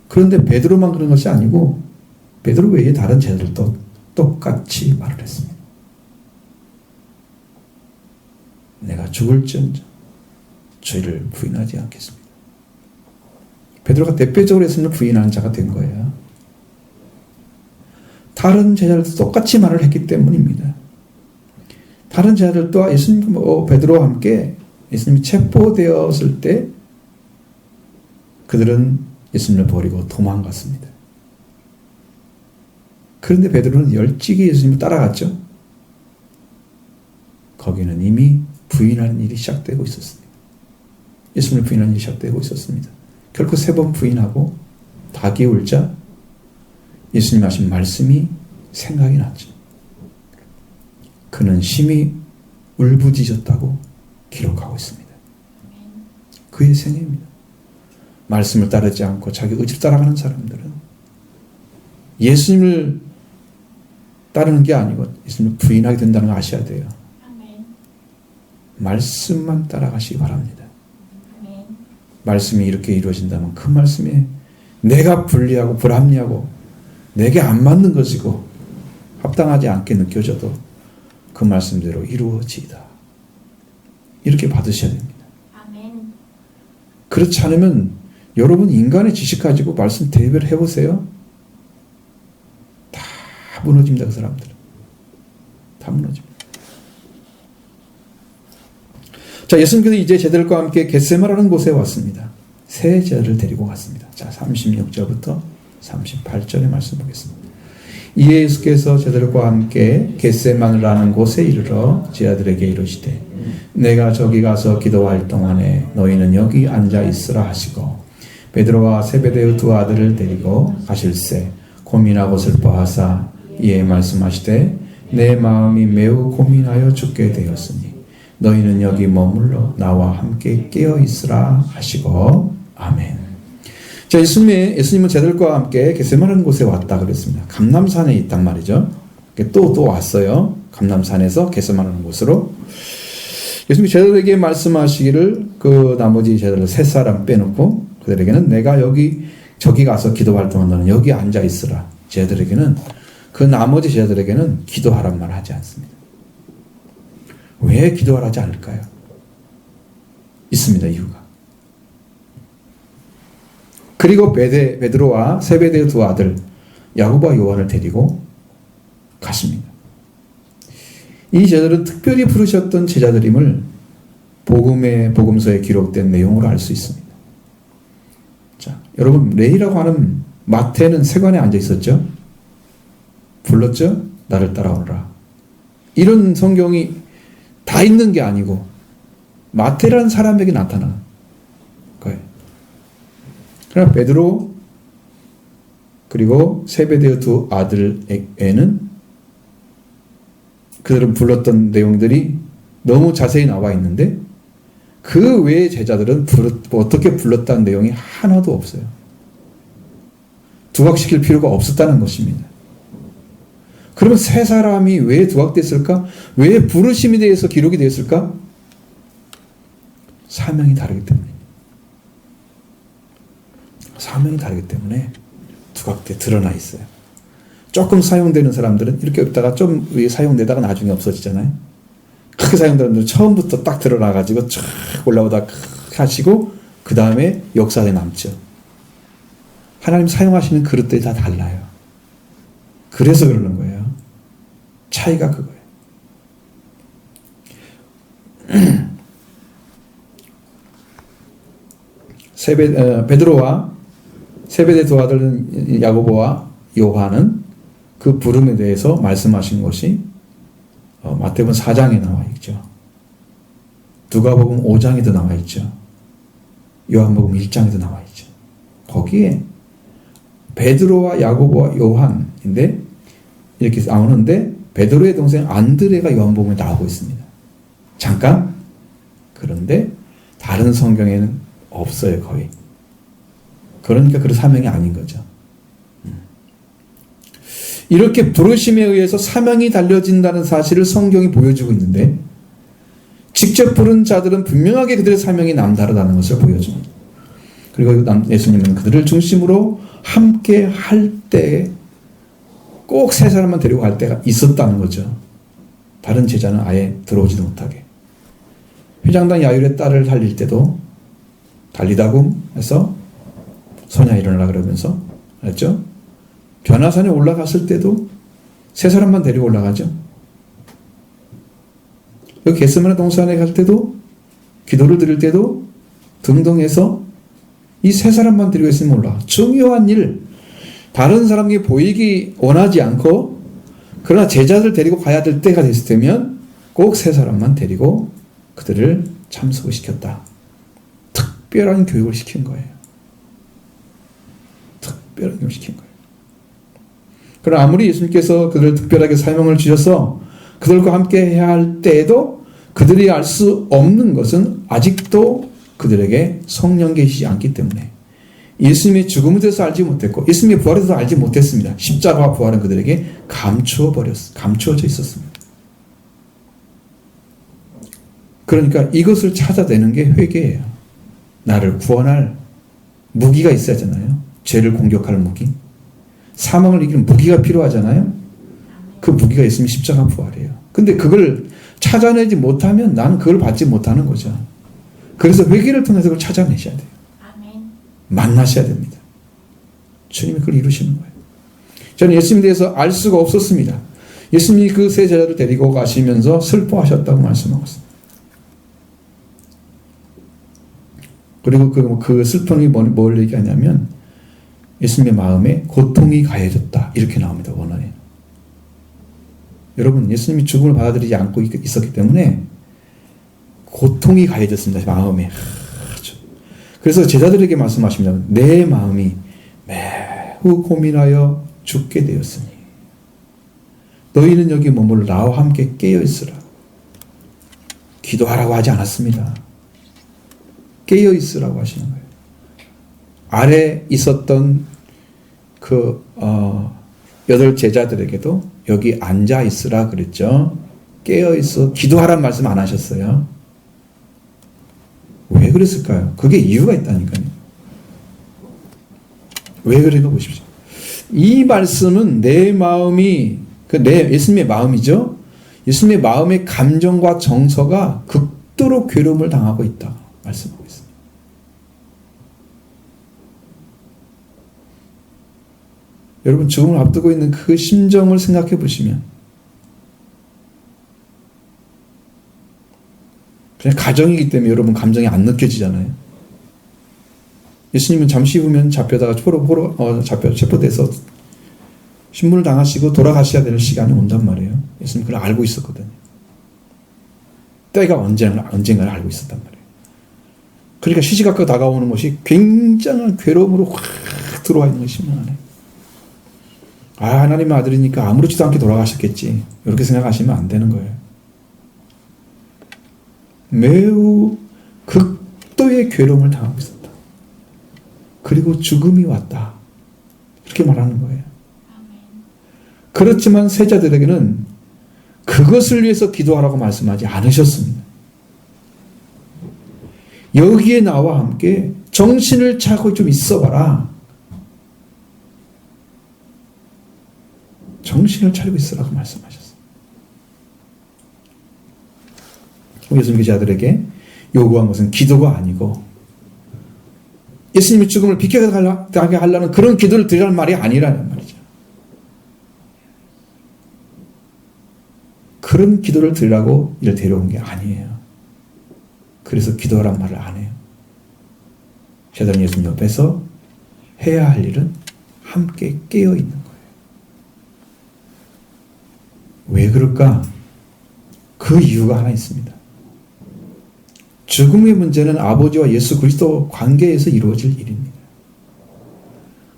그런데 베드로만 그런 것이 아니고 베드로 외에 다른 제자들도 똑같이 말을 했습니다. 내가 죽을지언정 주를 부인하지 않겠습니다. 베드로가 대표적으로 예수님을 부인하는 자가 된 거예요. 다른 제자들도 똑같이 말을 했기 때문입니다. 다른 제자들도 예수님, 베드로와 함께 예수님이 체포되었을 때 그들은 예수님을 버리고 도망갔습니다. 그런데 베드로는 열심히 예수님을 따라갔죠. 거기는 이미 부인하는 일이 시작되고 있었습니다. 예수님을 부인하는 일이 시작되고 있었습니다. 결코 3번 부인하고 다 기울자 예수님 하신 말씀이 생각이 났죠. 그는 심히 울부짖었다고 기록하고 있습니다. 그의 생애입니다. 말씀을 따르지 않고 자기 의지를 따라가는 사람들은 예수님을 따르는 게 아니고 예수님을 부인하게 된다는 걸 아셔야 돼요. 말씀만 따라가시기 바랍니다. 말씀이 이렇게 이루어진다면 그 말씀에 내가 불리하고 불합리하고 내게 안 맞는 것이고 합당하지 않게 느껴져도 그 말씀대로 이루어지이다. 이렇게 받으셔야 됩니다. 그렇지 않으면 여러분 인간의 지식 가지고 말씀 대비를 해보세요. 다 무너집니다. 그 사람들은. 다 무너집니다. 자, 예수님께서 이제 제자들과 함께 겟세마라는 곳에 왔습니다. 세 제자를 데리고 갔습니다. 자, 36절부터 38절의 말씀 보겠습니다. 이에 예수께서 제자들과 함께 겟세마라는 곳에 이르러 제자들에게 이르시되 내가 저기 가서 기도할 동안에 너희는 여기 앉아 있으라 하시고 베드로와 세베대의 2 아들을 데리고 가실새 고민하고 슬퍼하사 이에 말씀하시되 내 마음이 매우 고민하여 죽게 되었으니 너희는 여기 머물러 나와 함께 깨어 있으라 하시고 아멘. 자, 예수님은 제자들과 함께 겟세마라는 곳에 왔다 그랬습니다. 감람산에 있단 말이죠. 또 왔어요. 감람산에서 겟세마라는 곳으로. 예수님이 제자들에게 말씀하시기를 그 나머지 제자들 3사람 빼놓고 그들에게는 내가 저기 가서 기도할 동안 너는 여기 앉아 있으라. 제자들에게는 그 나머지 제자들에게는 기도하란 말 하지 않습니다. 왜 기도하라 하지 않을까요? 있습니다. 이유가. 그리고 베드로와 세베대의 2 아들 야고보와 요한을 데리고 갔습니다. 이 제자들은 특별히 부르셨던 제자들임을 복음서에 기록된 내용으로 알 수 있습니다. 자, 여러분 레위라고 하는 마태는 세관에 앉아 있었죠. 불렀죠. 나를 따라오너라. 이런 성경이 다 있는 게 아니고 마태라는 사람에게 나타난 거예요. 그러나 베드로 그리고 세베대의 2 아들에게는 그들은 불렀던 내용들이 너무 자세히 나와 있는데 그 외의 제자들은 어떻게 불렀다는 내용이 하나도 없어요. 두각시킬 필요가 없었다는 것입니다. 그러면 3사람이 왜 두각됐을까? 왜 부르심에 대해서 기록이 되었을까? 사명이 다르기 때문입니다. 사명이 다르기 때문에 두각돼 드러나 있어요. 조금 사용되는 사람들은 이렇게 없다가 좀 위에 사용되다가 나중에 없어지잖아요. 크게 사용되는 분들은 처음부터 딱 드러나가지고 쫙 올라오다 하시고 그 다음에 역사에 남죠. 하나님 사용하시는 그릇들이 다 달라요. 그래서 그러는 거예요. 차이가 그거예요. 베드로와 세베대 2 아들 야고보와 요한은 그 부름에 대해서 말씀하신 것이 마태복음 4장에 나와 있죠. 누가복음 5장에도 나와 있죠. 요한복음 1장에도 나와 있죠. 거기에 베드로와 야고보와 요한인데 이렇게 나오는데 베드로의 동생 안드레가 요한복음에 나오고 있습니다. 잠깐. 그런데 다른 성경에는 없어요. 거의. 그러니까 그 사명이 아닌 거죠. 이렇게 부르심에 의해서 사명이 달려진다는 사실을 성경이 보여주고 있는데 직접 부른 자들은 분명하게 그들의 사명이 남다르다는 것을 보여줍니다. 그리고 예수님은 그들을 중심으로 함께 할 때 꼭 3사람만 데리고 갈 때가 있었다는 거죠. 다른 제자는 아예 들어오지도 못하게. 회장단 야율의 딸을 살릴 때도 달리다고 해서 소냐 일어나라 그러면서 알았죠? 변화산에 올라갔을 때도 3사람만 데리고 올라가죠. 여기 겟세마네 동산에 갈 때도 기도를 드릴 때도 등등 해서 이 3사람만 데리고 있으면 올라가. 중요한 일, 다른 사람에게 보이기 원하지 않고 그러나 제자들 데리고 가야 될 때가 됐을 때면 꼭 3사람만 데리고 그들을 참석을 시켰다. 특별한 교육을 시킨 거예요. 특별한 교육을 시킨 거예요. 그러나 아무리 예수님께서 그들을 특별하게 사명을 주셔서 그들과 함께 해야 할 때에도 그들이 알 수 없는 것은 아직도 그들에게 성령 계시지 않기 때문에 예수님의 죽음에 대해서 알지 못했고 예수님의 부활에 대해서 알지 못했습니다. 십자가와 부활은 그들에게 감추어져 있었습니다. 그러니까 이것을 찾아내는 게 회개예요. 나를 구원할 무기가 있어야 하잖아요. 죄를 공격할 무기. 사망을 이기는 무기가 필요하잖아요. 그 무기가 예수님의 십자가 부활이에요. 근데 그걸 찾아내지 못하면 나는 그걸 받지 못하는 거죠. 그래서 회개를 통해서 그걸 찾아내셔야 돼요. 만나셔야 됩니다. 주님이 그걸 이루시는 거예요. 저는 예수님에 대해서 알 수가 없었습니다. 예수님이 그 세 제자를 데리고 가시면서 슬퍼하셨다고 말씀하고 있습니다. 그리고 그 슬픔이 뭘 얘기하냐면 예수님의 마음에 고통이 가해졌다. 이렇게 나옵니다. 원어에. 여러분 예수님이 죽음을 받아들이지 않고 있었기 때문에 고통이 가해졌습니다. 마음에. 그래서 제자들에게 말씀하십니다. 내 마음이 매우 고민하여 죽게 되었으니 너희는 여기 머물러 나와 함께 깨어있으라. 기도하라고 하지 않았습니다. 깨어있으라고 하시는 거예요. 아래 있었던 그 8 제자들에게도 여기 앉아있으라 그랬죠. 깨어있어. 기도하라는 말씀 안 하셨어요. 왜 그랬을까요? 그게 이유가 있다니까요. 왜 그런가 보십시오. 이 말씀은 내 마음이 예수님의 마음이죠. 예수님의 마음의 감정과 정서가 극도로 괴로움을 당하고 있다 말씀하고 있습니다. 여러분 죽음을 앞두고 있는 그 심정을 생각해 보시면 그냥 가정이기 때문에 여러분 감정이 안 느껴지잖아요. 예수님은 잠시 후면 잡혀다가 체포돼서 신문을 당하시고 돌아가셔야 되는 시간이 온단 말이에요. 예수님 그걸 알고 있었거든요. 때가 언젠가를 알고 있었단 말이에요. 그러니까 시시각각 다가오는 것이 굉장한 괴로움으로 확 들어와 있는 것이 신문하네. 하나님의 아들이니까 아무렇지도 않게 돌아가셨겠지. 이렇게 생각하시면 안 되는 거예요. 매우 극도의 괴로움을 당하고 있었다. 그리고 죽음이 왔다. 이렇게 말하는 거예요. 그렇지만 세자들에게는 그것을 위해서 기도하라고 말씀하지 않으셨습니다. 여기에 나와 함께 정신을 차리고 좀 있어봐라. 정신을 차리고 있으라고 말씀하셨어요. 예수님의 제자들에게 요구한 것은 기도가 아니고 예수님의 죽음을 비켜가게 하려는 그런 기도를 드리라는 말이 아니라는 말이죠. 그런 기도를 드리라고 이를 데려온 게 아니에요. 그래서 기도하란 말을 안 해요. 제자는 예수님 옆에서 해야 할 일은 함께 깨어있는 거예요. 왜 그럴까? 그 이유가 하나 있습니다. 죽음의 문제는 아버지와 예수 그리스도 관계에서 이루어질 일입니다.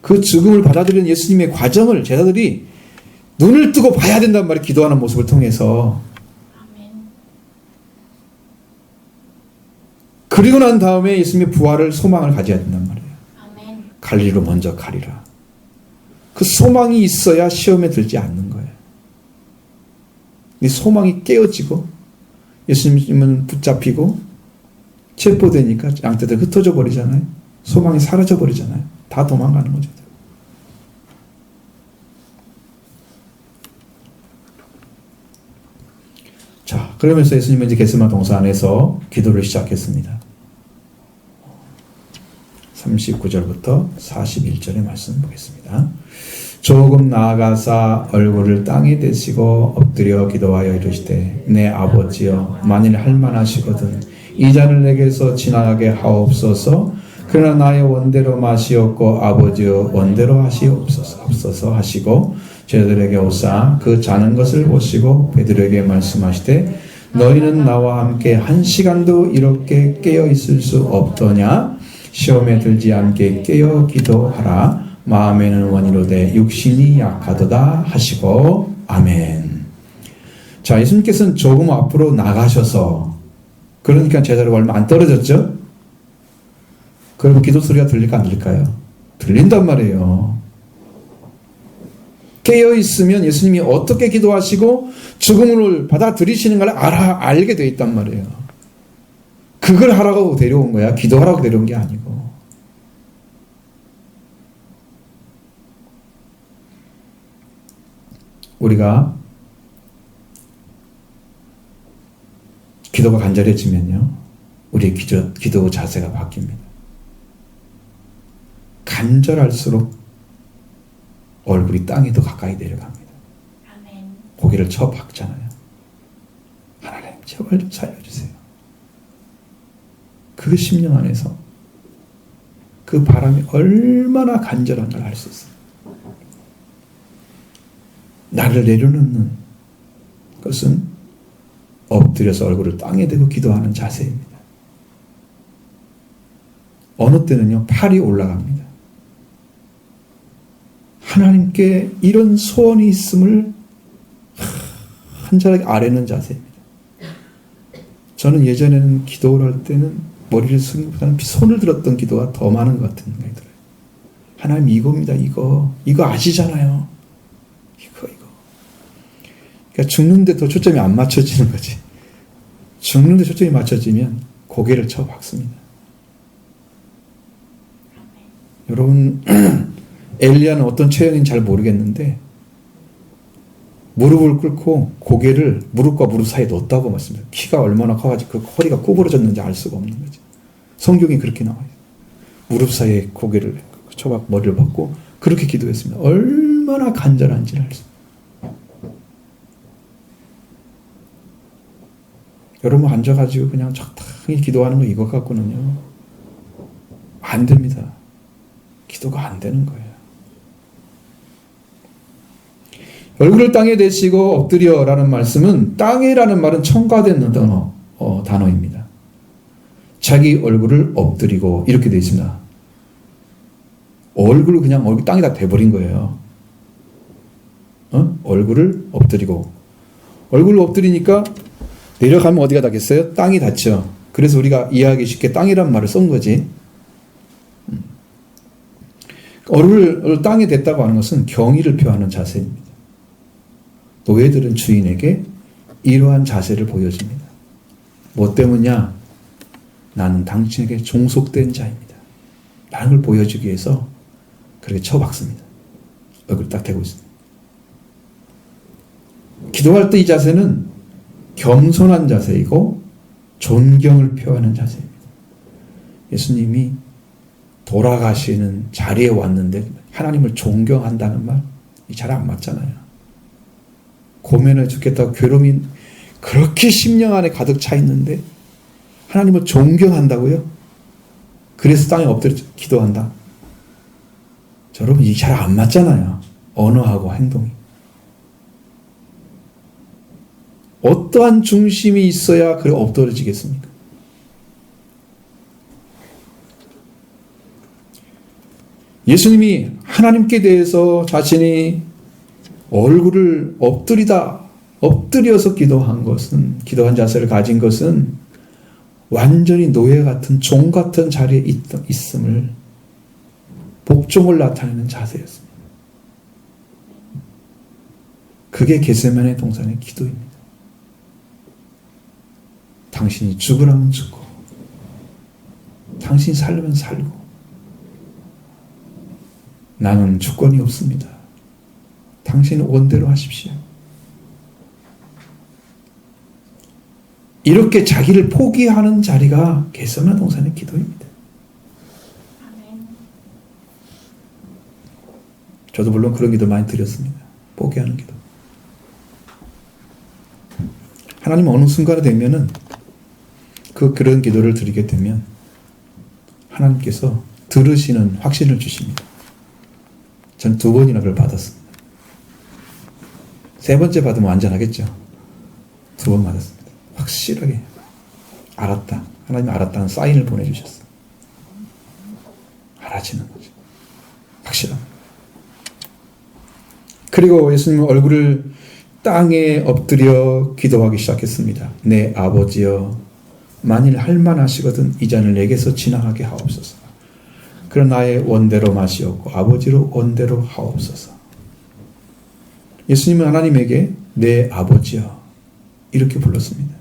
그 죽음을 받아들이는 예수님의 과정을 제자들이 눈을 뜨고 봐야 된단 말이에요. 기도하는 모습을 통해서. 그리고 난 다음에 예수님의 부활을 소망을 가져야 된단 말이에요. 갈리로 먼저 가리라. 그 소망이 있어야 시험에 들지 않는 거예요. 이 소망이 깨어지고 예수님은 붙잡히고 체포되니까 양떼들 흩어져 버리잖아요. 소망이 사라져 버리잖아요. 다 도망가는 거죠. 자, 그러면서 예수님은 이제 겟세마네 동산 안에서 기도를 시작했습니다. 39절부터 41절의 말씀 보겠습니다. 조금 나아가사 얼굴을 땅에 대시고 엎드려 기도하여 이르시되 내 아버지여 만일 할만하시거든 이 잔을 내게서 지나가게 하옵소서. 그러나 나의 원대로 마시옵고 아버지여 원대로 하시옵소서 하시고 제자들에게 오사 그 자는 것을 보시고 베드로에게 말씀하시되 너희는 나와 함께 1시간도 이렇게 깨어 있을 수 없더냐? 시험에 들지 않게 깨어 기도하라. 마음에는 원이로되 육신이 약하도다 하시고. 아멘. 자, 예수님께서는 조금 앞으로 나가셔서, 그러니까 제자리가 얼마 안 떨어졌죠? 그러면 기도 소리가 들릴까 안 들릴까요? 들린단 말이에요. 깨어있으면 예수님이 어떻게 기도하시고 죽음을 받아들이시는 걸 알게 돼 있단 말이에요. 그걸 하라고 데려온 거야. 기도하라고 데려온 게 아니고. 우리가 기도가 간절해지면요, 우리의 기도 자세가 바뀝니다. 간절할수록 얼굴이 땅에 더 가까이 내려갑니다. 아멘. 고개를 쳐 박잖아요. 하나님 제발 좀 살려주세요. 그 심령 안에서 그 바람이 얼마나 간절한 걸 알 수 있어요. 나를 내려놓는 것은 엎드려서 얼굴을 땅에 대고 기도하는 자세입니다. 어느 때는요, 팔이 올라갑니다. 하나님께 이런 소원이 있음을 한 자락 아뢰는 자세입니다. 저는 예전에는 기도를 할 때는 머리를 숙이는 것보다는 손을 들었던 기도가 더 많은 것 같은 생각이 들어요. 하나님 이겁니다. 이거 아시잖아요. 이거. 그러니까 죽는데 더 초점이 안 맞춰지는 거지. 죽는데 초점이 맞춰지면 고개를 쳐 박습니다. 여러분, 엘리야는 어떤 체형인지 잘 모르겠는데 무릎을 꿇고 고개를 무릎과 무릎 사이에 넣었다고 말씀해요. 키가 얼마나 커가지고 그 허리가 구부러졌는지 알 수가 없는 거죠. 성경이 그렇게 나와요. 무릎 사이에 고개를 쳐박 머리를 박고 그렇게 기도했습니다. 얼마나 간절한지를 알 수 있어요. 여러분 앉아가지고 그냥 적당히 기도하는 거 이것 갖고는요 안 됩니다. 기도가 안 되는 거예요. 얼굴을 땅에 대시고 엎드려라는 말씀은 땅에라는 말은 첨가된 단어입니다. 자기 얼굴을 엎드리고 이렇게 되어 있습니다. 얼굴을 그냥 얼굴 땅에다 대버린 거예요. 얼굴을 엎드리고 얼굴을 엎드리니까 내려가면 어디가 닿겠어요? 땅이 닿죠. 그래서 우리가 이해하기 쉽게 땅이란 말을 쓴 거지. 얼굴을 땅에 댔다고 하는 것은 경의를 표하는 자세입니다. 노예들은 주인에게 이러한 자세를 보여줍니다. 뭐 때문이냐? 나는 당신에게 종속된 자입니다. 라는 걸 보여주기 위해서 그렇게 쳐박습니다. 얼굴을 딱 대고 있습니다. 기도할 때 이 자세는 겸손한 자세이고 존경을 표하는 자세입니다. 예수님이 돌아가시는 자리에 왔는데 하나님을 존경한다는 말, 이 잘 안 맞잖아요. 고면에 죽겠다고 괴로움이 그렇게 심령 안에 가득 차 있는데 하나님을 존경한다고요? 그래서 땅에 엎드려 기도한다. 여러분 이게 잘 안 맞잖아요. 언어하고 행동이. 어떠한 중심이 있어야 그래 엎드러지겠습니까? 예수님이 하나님께 대해서 자신이 얼굴을 엎드려서 기도한 자세를 가진 것은 완전히 노예 같은 종 같은 자리에 있음을 복종을 나타내는 자세였습니다. 그게 겟세마네 동산의 기도입니다. 당신이 죽으라면 죽고 당신이 살려면 살고 나는 주권이 없습니다. 당신은 원대로 하십시오. 이렇게 자기를 포기하는 자리가 겟세마네 동산의 기도입니다. 저도 물론 그런 기도 많이 드렸습니다. 포기하는 기도. 하나님 어느 순간에 되면은 그런 기도를 드리게 되면 하나님께서 들으시는 확신을 주십니다. 전 2번이나 그걸 받았습니다. 3번째 받으면 완전하겠죠. 2번 받았습니다. 확실하게 알았다. 하나님 알았다는 사인을 보내주셨어요. 알아지는 거죠. 확실합니다. 그리고 예수님은 얼굴을 땅에 엎드려 기도하기 시작했습니다. 내 아버지여, 만일 할만하시거든 이 잔을 내게서 지나가게 하옵소서. 그러나 나의 원대로 마시옵고 아버지로 원대로 하옵소서. 예수님은 하나님에게 내 아버지여 이렇게 불렀습니다.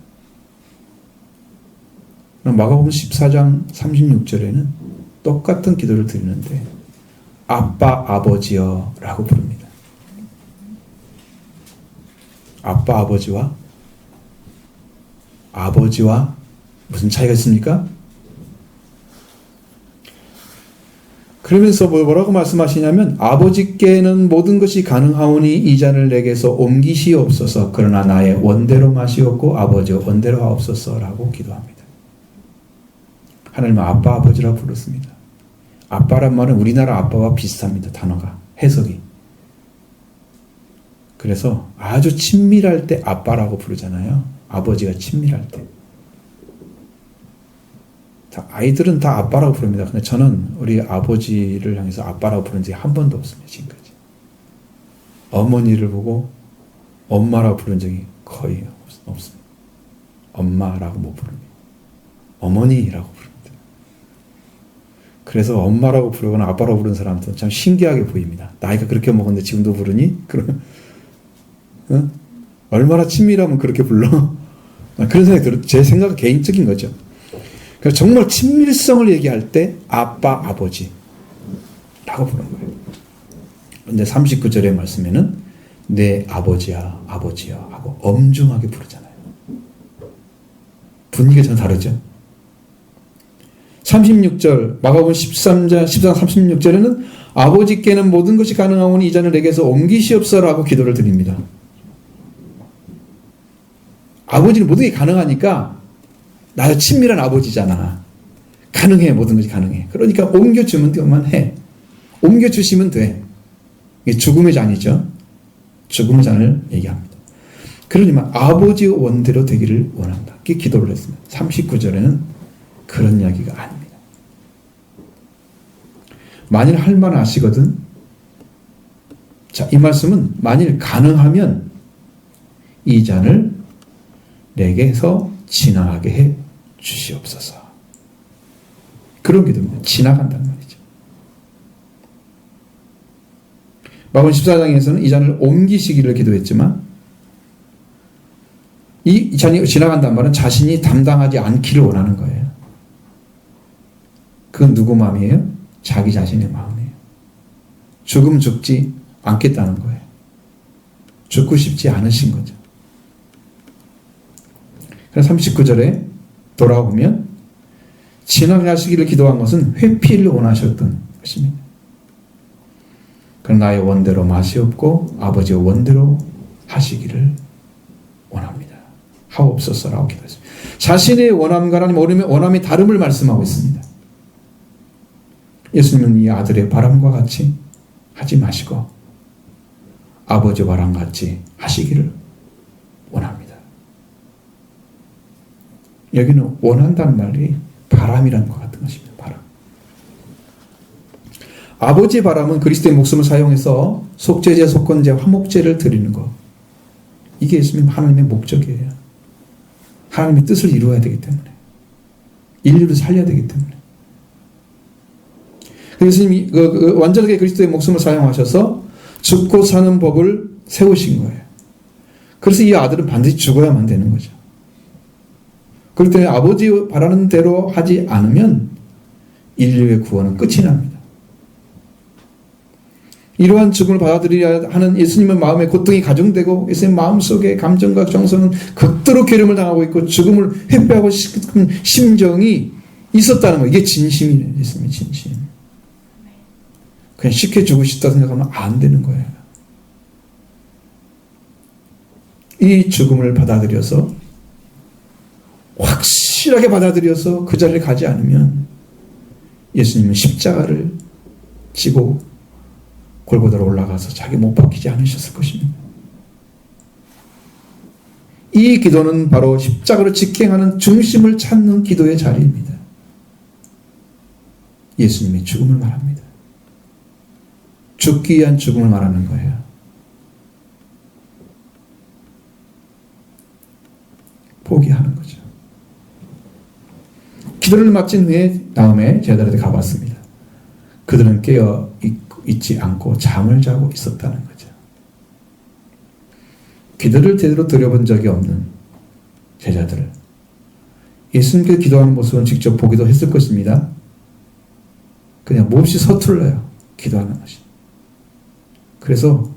마가복음 14장 36절에는 똑같은 기도를 드리는데 아빠 아버지여 라고 부릅니다. 아빠 아버지와 무슨 차이가 있습니까? 그러면서 뭐라고 말씀하시냐면 아버지께는 모든 것이 가능하오니 이 잔을 내게서 옮기시옵소서. 그러나 나의 원대로 마시옵고 아버지의 원대로 하옵소서라고 기도합니다. 하나님은 아빠 아버지라고 불렀습니다. 아빠란 말은 우리나라 아빠와 비슷합니다. 단어가 해석이. 그래서 아주 친밀할 때 아빠라고 부르잖아요. 아버지가 친밀할 때. 아이들은 다 아빠라고 부릅니다. 근데 저는 우리 아버지를 향해서 아빠라고 부른 적이 한 번도 없습니다. 지금까지. 어머니를 보고 엄마라고 부른 적이 거의 없습니다. 엄마라고 못 부릅니다. 어머니라고 부릅니다. 그래서 엄마라고 부르거나 아빠라고 부르는 사람들은 참 신기하게 보입니다. 나이가 그렇게 먹었는데 지금도 부르니? 그러면 얼마나 친밀하면 그렇게 불러? 그런 생각이 들어요. 제 생각은 개인적인 거죠. 그래서 정말 친밀성을 얘기할 때 아빠, 아버지라고 부르는 거예요. 근데 39절의 말씀에는 내 아버지야, 아버지야 하고 엄중하게 부르잖아요. 분위기가 전 다르죠. 36절, 마가복음 13장 36절에는 아버지께는 모든 것이 가능하오니 이 잔을 내게서 옮기시옵소서라고 기도를 드립니다. 아버지는 모든 게 가능하니까 나의 친밀한 아버지잖아. 가능해. 모든 것이 가능해. 그러니까 옮겨주면 되만 해. 옮겨주시면 돼. 이게 죽음의 잔이죠. 죽음의 잔을 얘기합니다. 그러니까 아버지의 원대로 되기를 원한다. 이렇게 기도를 했습니다. 39절에는 그런 이야기가 아닙니다. 만일 할 만 아시거든. 자, 이 말씀은 만일 가능하면 이 잔을 내게서 지나가게 해 주시옵소서. 그런 기도입니다. 지나간다는 말이죠. 마가복음 14장에서는 이 잔을 옮기시기를 기도했지만 이 잔이 지나간다는 말은 자신이 담당하지 않기를 원하는 거예요. 그건 누구 마음이에요? 자기 자신의 마음이에요. 죽지 않겠다는 거예요. 죽고 싶지 않으신 거죠. 그래서 39절에 돌아오면 지나가시기를 기도한 것은 회피를 원하셨던 것입니다. 그러나 나의 원대로 마시옵고 아버지의 원대로 하시기를 원합니다. 하옵소서라고 기도했습니다. 자신의 원함과 하나님 원함의 다름을 말씀하고 있습니다. 예수님은 이 아들의 바람과 같이 하지 마시고 아버지 바람같이 하시기를 원합니다. 여기는 원한다는 말이 바람이라는 것 같은 것입니다. 바람. 아버지의 바람은 그리스도의 목숨을 사용해서 속죄제, 속건제, 화목제를 드리는 것. 이게 예수님 하나님의 목적이에요. 하나님의 뜻을 이루어야 되기 때문에. 인류를 살려야 되기 때문에. 예수님이 완전하게 그리스도의 목숨을 사용하셔서 죽고 사는 법을 세우신 거예요. 그래서 이 아들은 반드시 죽어야만 되는 거죠. 그렇기 때문에 아버지 바라는 대로 하지 않으면 인류의 구원은 끝이 납니다. 이러한 죽음을 받아들여야 하는 예수님의 마음에 고통이 가중되고 예수님 마음속에 감정과 정서는 극도로 괴름을 당하고 있고 죽음을 회피하고 싶은 심정이 있었다는 거예요. 이게 진심이에요. 예수님의 진심. 그냥 쉽게 죽고 싶다 생각하면 안 되는 거예요. 이 죽음을 받아들여서 확실하게 받아들여서 그 자리를 가지 않으면 예수님은 십자가를 지고 골고다로 올라가서 자기 못 박히지 않으셨을 것입니다. 이 기도는 바로 십자가를 직행하는 중심을 찾는 기도의 자리입니다. 예수님의 죽음을 말합니다. 죽기 위한 죽음을 말하는 거예요. 포기하는 거죠. 기도를 마친 후에 다음에 제자들한테 가봤습니다. 그들은 깨어 있지 않고 잠을 자고 있었다는 거죠. 기도를 제대로 드려본 적이 없는 제자들을 예수님께서 기도하는 모습은 직접 보기도 했을 것입니다. 그냥 몹시 서툴러요. 기도하는 것이. 그래서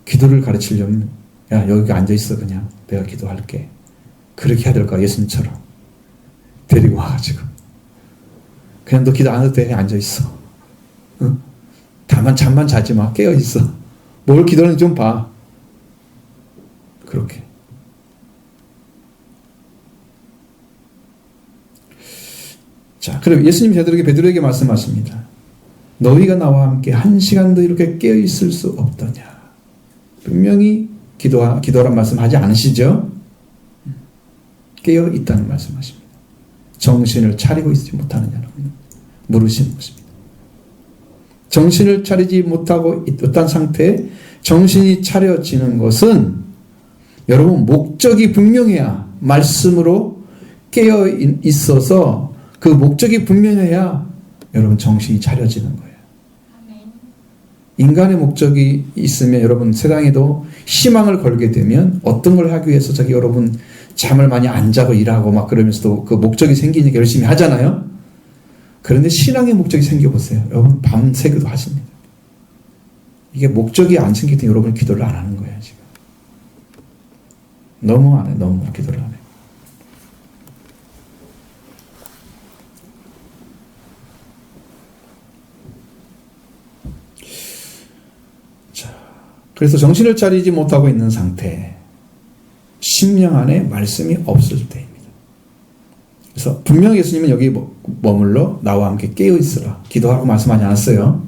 기도를 가르치려면 야 여기 앉아있어 그냥 내가 기도할게. 그렇게 해야 될까 예수님처럼 데리고 와가지고 그냥 너 기도 안 해도 돼 그냥 앉아있어. 응? 다만 잠만 자지 마. 깨어있어. 뭘 기도하는지 좀 봐. 그렇게. 자, 그리고 예수님 베드로에게 말씀하십니다. 너희가 나와 함께 1시간도 이렇게 깨어있을 수 없더냐. 분명히 기도란 말씀 하지 않으시죠? 깨어있다는 말씀하십니다. 정신을 차리고 있지 못하느냐라고 물으시는 것입니다. 정신을 차리지 못하고 있던 상태에 정신이 차려지는 것은 여러분 목적이 분명해야 말씀으로 깨어 있어서 그 목적이 분명해야 여러분 정신이 차려지는 거예요. 인간의 목적이 있으면 여러분 세상에도 희망을 걸게 되면 어떤 걸 하기 위해서 여러분 잠을 많이 안 자고 일하고 막 그러면서도 그 목적이 생기니까 열심히 하잖아요. 그런데 신앙의 목적이 생겨보세요. 여러분 밤새기도 하십니다. 이게 목적이 안 생기면 여러분 기도를 안 하는 거예요. 지금 너무 안 해요. 너무 기도를 안 해요. 자, 그래서 정신을 차리지 못하고 있는 상태, 심령 안에 말씀이 없을 때입니다. 그래서 분명히 예수님은 여기 머물러 나와 함께 깨어있으라 기도하라고 말씀하지 않았어요.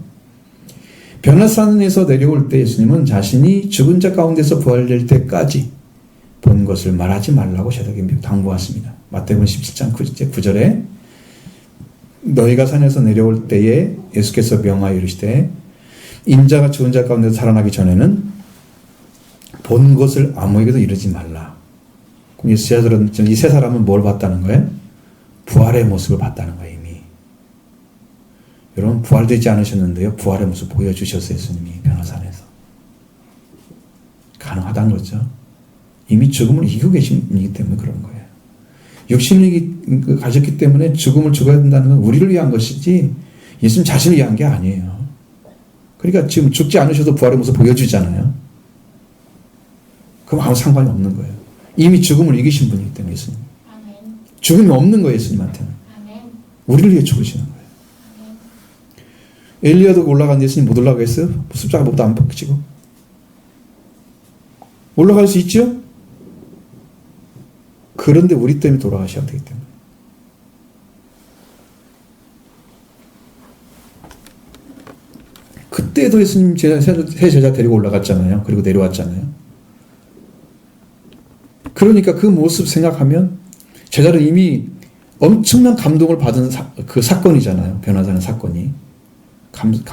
변화산에서 내려올 때 예수님은 자신이 죽은 자 가운데서 부활될 때까지 본 것을 말하지 말라고 제자에게 당부하십니다. 마태복음 17장 9절에 너희가 산에서 내려올 때에 예수께서 명하여 이르시되 인자가 죽은 자 가운데서 살아나기 전에는 본 것을 아무에게도 이르지 말라. 그럼 이 세 사람은 뭘 봤다는 거예요? 부활의 모습을 봤다는 거예요. 이미. 여러분 부활되지 않으셨는데요. 부활의 모습 보여주셨어요. 예수님이 변화산에서. 가능하다는 거죠. 이미 죽음을 이기고 계신 분이기 때문에 그런 거예요. 육신을 가졌기 때문에 죽음을 죽어야 된다는 건 우리를 위한 것이지 예수님 자신을 위한 게 아니에요. 그러니까 지금 죽지 않으셔도 부활의 모습 보여주잖아요. 그럼 아무 상관이 없는 거예요. 이미 죽음을 이기신 분이기 때문에 예수님. 죽음이 없는 거예요. 예수님한테는. 우리를 위해 죽으시는 거예요. 엘리야도 올라갔는데 예수님 못 올라가겠어요? 숫자가 뭐도 안 바뀌고. 올라갈 수 있죠? 그런데 우리 때문에 돌아가셔야 되기 때문에. 그때도 예수님 세 제자 데리고 올라갔잖아요. 그리고 내려왔잖아요. 그러니까 그 모습 생각하면 제자는 이미 엄청난 감동을 받은 그 사건이잖아요. 변화되는 사건이.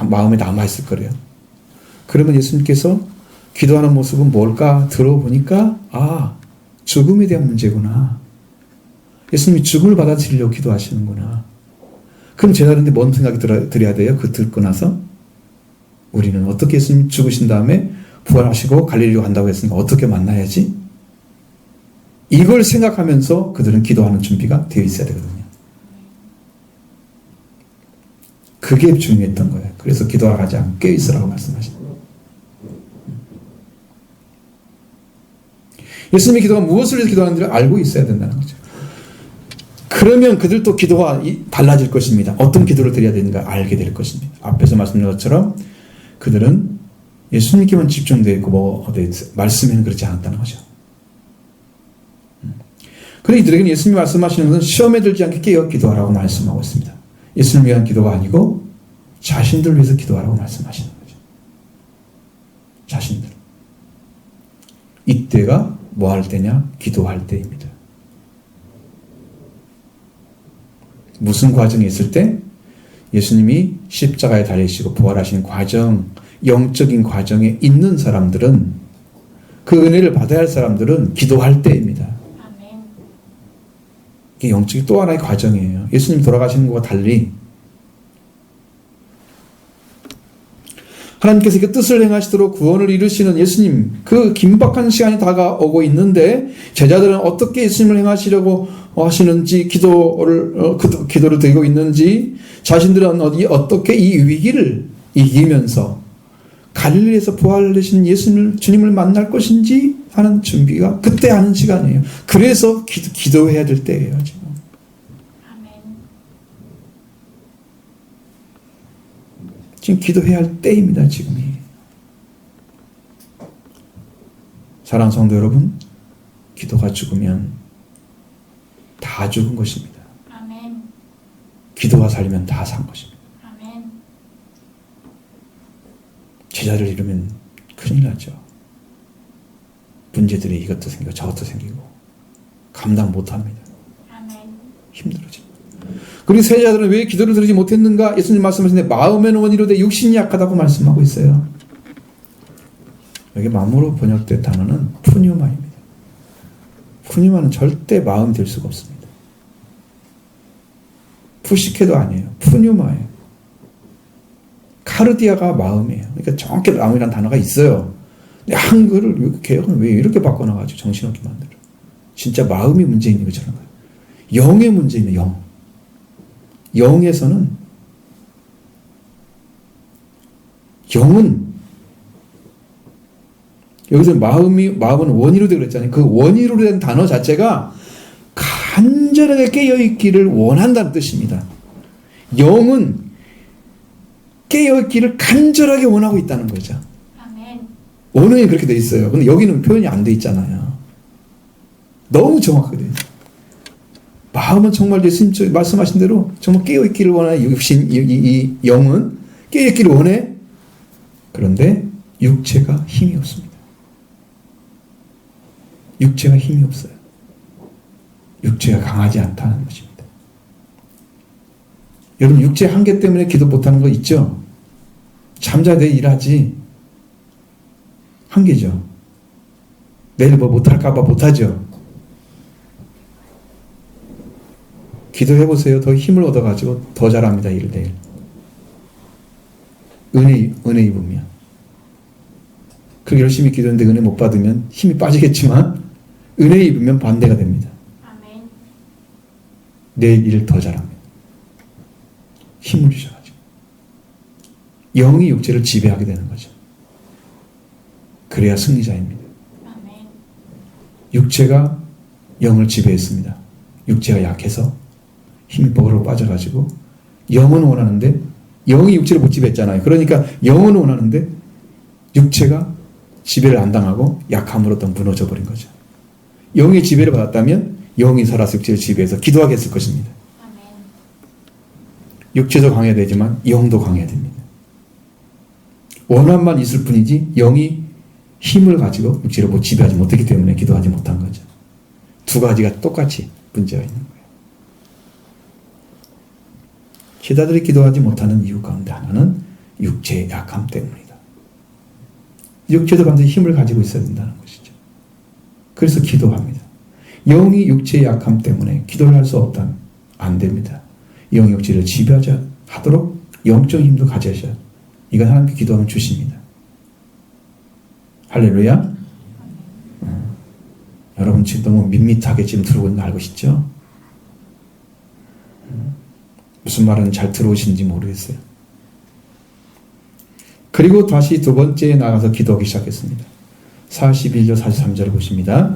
마음에 남아있을 거래요. 그러면 예수님께서 기도하는 모습은 뭘까 들어보니까 죽음에 대한 문제구나. 예수님이 죽음을 받아들이려고 기도하시는구나. 그럼 제자들한테 뭔 생각이 들어야 돼요? 그 듣고 나서 우리는 어떻게 예수님 죽으신 다음에 부활하시고 갈릴리로 간다고 했으니까 어떻게 만나야지? 이걸 생각하면서 그들은 기도하는 준비가 되어 있어야 되거든요. 그게 중요했던 거예요. 그래서 기도하러 가지 않고 깨어있으라고 말씀하십니다. 예수님이 기도가 무엇을 위해서 기도하는지를 알고 있어야 된다는 거죠. 그러면 그들도 기도가 달라질 것입니다. 어떤 기도를 드려야 되는가 알게 될 것입니다. 앞에서 말씀드린 것처럼 그들은 예수님께만 집중되어 있고 말씀에는 그렇지 않았다는 거죠. 그런데 이들에게는 예수님이 말씀하시는 것은 시험에 들지 않게 깨어 기도하라고 말씀하고 있습니다. 예수님을 위한 기도가 아니고 자신들을 위해서 기도하라고 말씀하시는 거죠. 자신들. 이때가 뭐 할 때냐? 기도할 때입니다. 무슨 과정이 있을 때? 예수님이 십자가에 달리시고 부활하신 과정, 영적인 과정에 있는 사람들은, 그 은혜를 받아야 할 사람들은 기도할 때입니다. 아멘. 이게 영적인 또 하나의 과정이에요. 예수님 돌아가시는 것과 달리 하나님께서 그 뜻을 행하시도록 구원을 이루시는 예수님, 그 긴박한 시간이 다가오고 있는데 제자들은 어떻게 예수님을 행하시려고 하시는지, 기도를 드리고 있는지, 자신들은 어떻게 이 위기를 이기면서 갈릴리에서 부활하신 주님을 만날 것인지 하는 준비가 그때 하는 시간이에요. 그래서 기도해야 될 때예요, 지금. 아멘. 지금 기도해야 할 때입니다, 지금이. 사랑하는 성도 여러분, 기도가 죽으면 다 죽은 것입니다. 아멘. 기도가 살리면 다 산 것입니다. 아멘. 제자를 잃으면 큰일 나죠. 문제들이 이것도 생기고 저것도 생기고 감당 못합니다. 아멘. 힘들어집니다. 그리고 세자들은 왜 기도를 드리지 못했는가? 예수님 말씀하시는데 마음에는 원이로되 육신이 약하다고 말씀하고 있어요. 여기 마음으로 번역된 단어는 푸뉴마입니다. 푸뉴마는 절대 마음 될 수가 없습니다. 푸시케도 아니에요. 푸뉴마예요. 카르디아가 마음이에요. 그러니까 정확히 마음이라는 단어가 있어요. 근데 한글을 개혁은 왜 이렇게 바꿔놔가지고 정신없게 만들어? 진짜 마음이 문제 있는 것처럼 거예요. 영의 문제입니다. 영. 영에서는 영은 여기서 마음은 원의로 되어 그랬잖아요. 그 원의로 된 단어 자체가 간절하게 깨어있기를 원한다는 뜻입니다. 영은 깨어있기를 간절하게 원하고 있다는 거죠. 아멘. 원어에 그렇게 돼 있어요. 근데 여기는 표현이 안 돼 있잖아요. 너무 정확하게 돼 있어요. 마음은 정말 예수님 말씀하신 대로 정말 깨어있기를 원하는 이 영은 깨어있기를 원해. 그런데 육체가 힘이 없습니다. 육체가 힘이 없어요. 육체가 강하지 않다는 것입니다. 여러분, 육체 한계 때문에 기도 못하는 거 있죠? 잠자 내일 일하지. 한계죠. 내일 뭐 못할까봐 못하죠. 기도해보세요. 더 힘을 얻어가지고 더 잘합니다. 일 내일. 은혜 입으면. 그렇게 열심히 기도했는데 은혜 못 받으면 힘이 빠지겠지만 은혜 입으면 반대가 됩니다. 아멘. 내일 일 더 잘합니다. 힘을 주셔가지고. 영이 육체를 지배하게 되는 거죠. 그래야 승리자입니다. 아멘. 육체가 영을 지배했습니다. 육체가 약해서 힘이 버그로 빠져가지고 영은 원하는데 영이 육체를 못 지배했잖아요. 그러니까 영은 원하는데 육체가 지배를 안 당하고 약함으로 또 무너져 버린 거죠. 영의 지배를 받았다면 영이 살아서 육체를 지배해서 기도하게 했을 것입니다. 아멘. 육체도 강해야 되지만 영도 강해야 됩니다. 원함만 있을 뿐이지 영이 힘을 가지고 육체를 못 지배하지 못했기 때문에 기도하지 못한 거죠. 두 가지가 똑같이 문제가 있는 거예요. 제자들이 기도하지 못하는 이유 가운데 하나는 육체의 약함 때문이다. 육체도 반드시 힘을 가지고 있어야 된다는 것이죠. 그래서 기도합니다. 영이 육체의 약함 때문에 기도를 할 수 없다면 안 됩니다. 영이 육체를 지배하자 하도록 영적 힘도 가져야죠. 이건 하나님께 기도하면 주십니다. 할렐루야. 여러분 지금 너무 밋밋하게 지금 들어오고 있는 거 알고 있죠? 무슨 말은 잘 들어오시는지 모르겠어요. 그리고 다시 두 번째에 나가서 기도하기 시작했습니다. 41절 43절을 보십니다.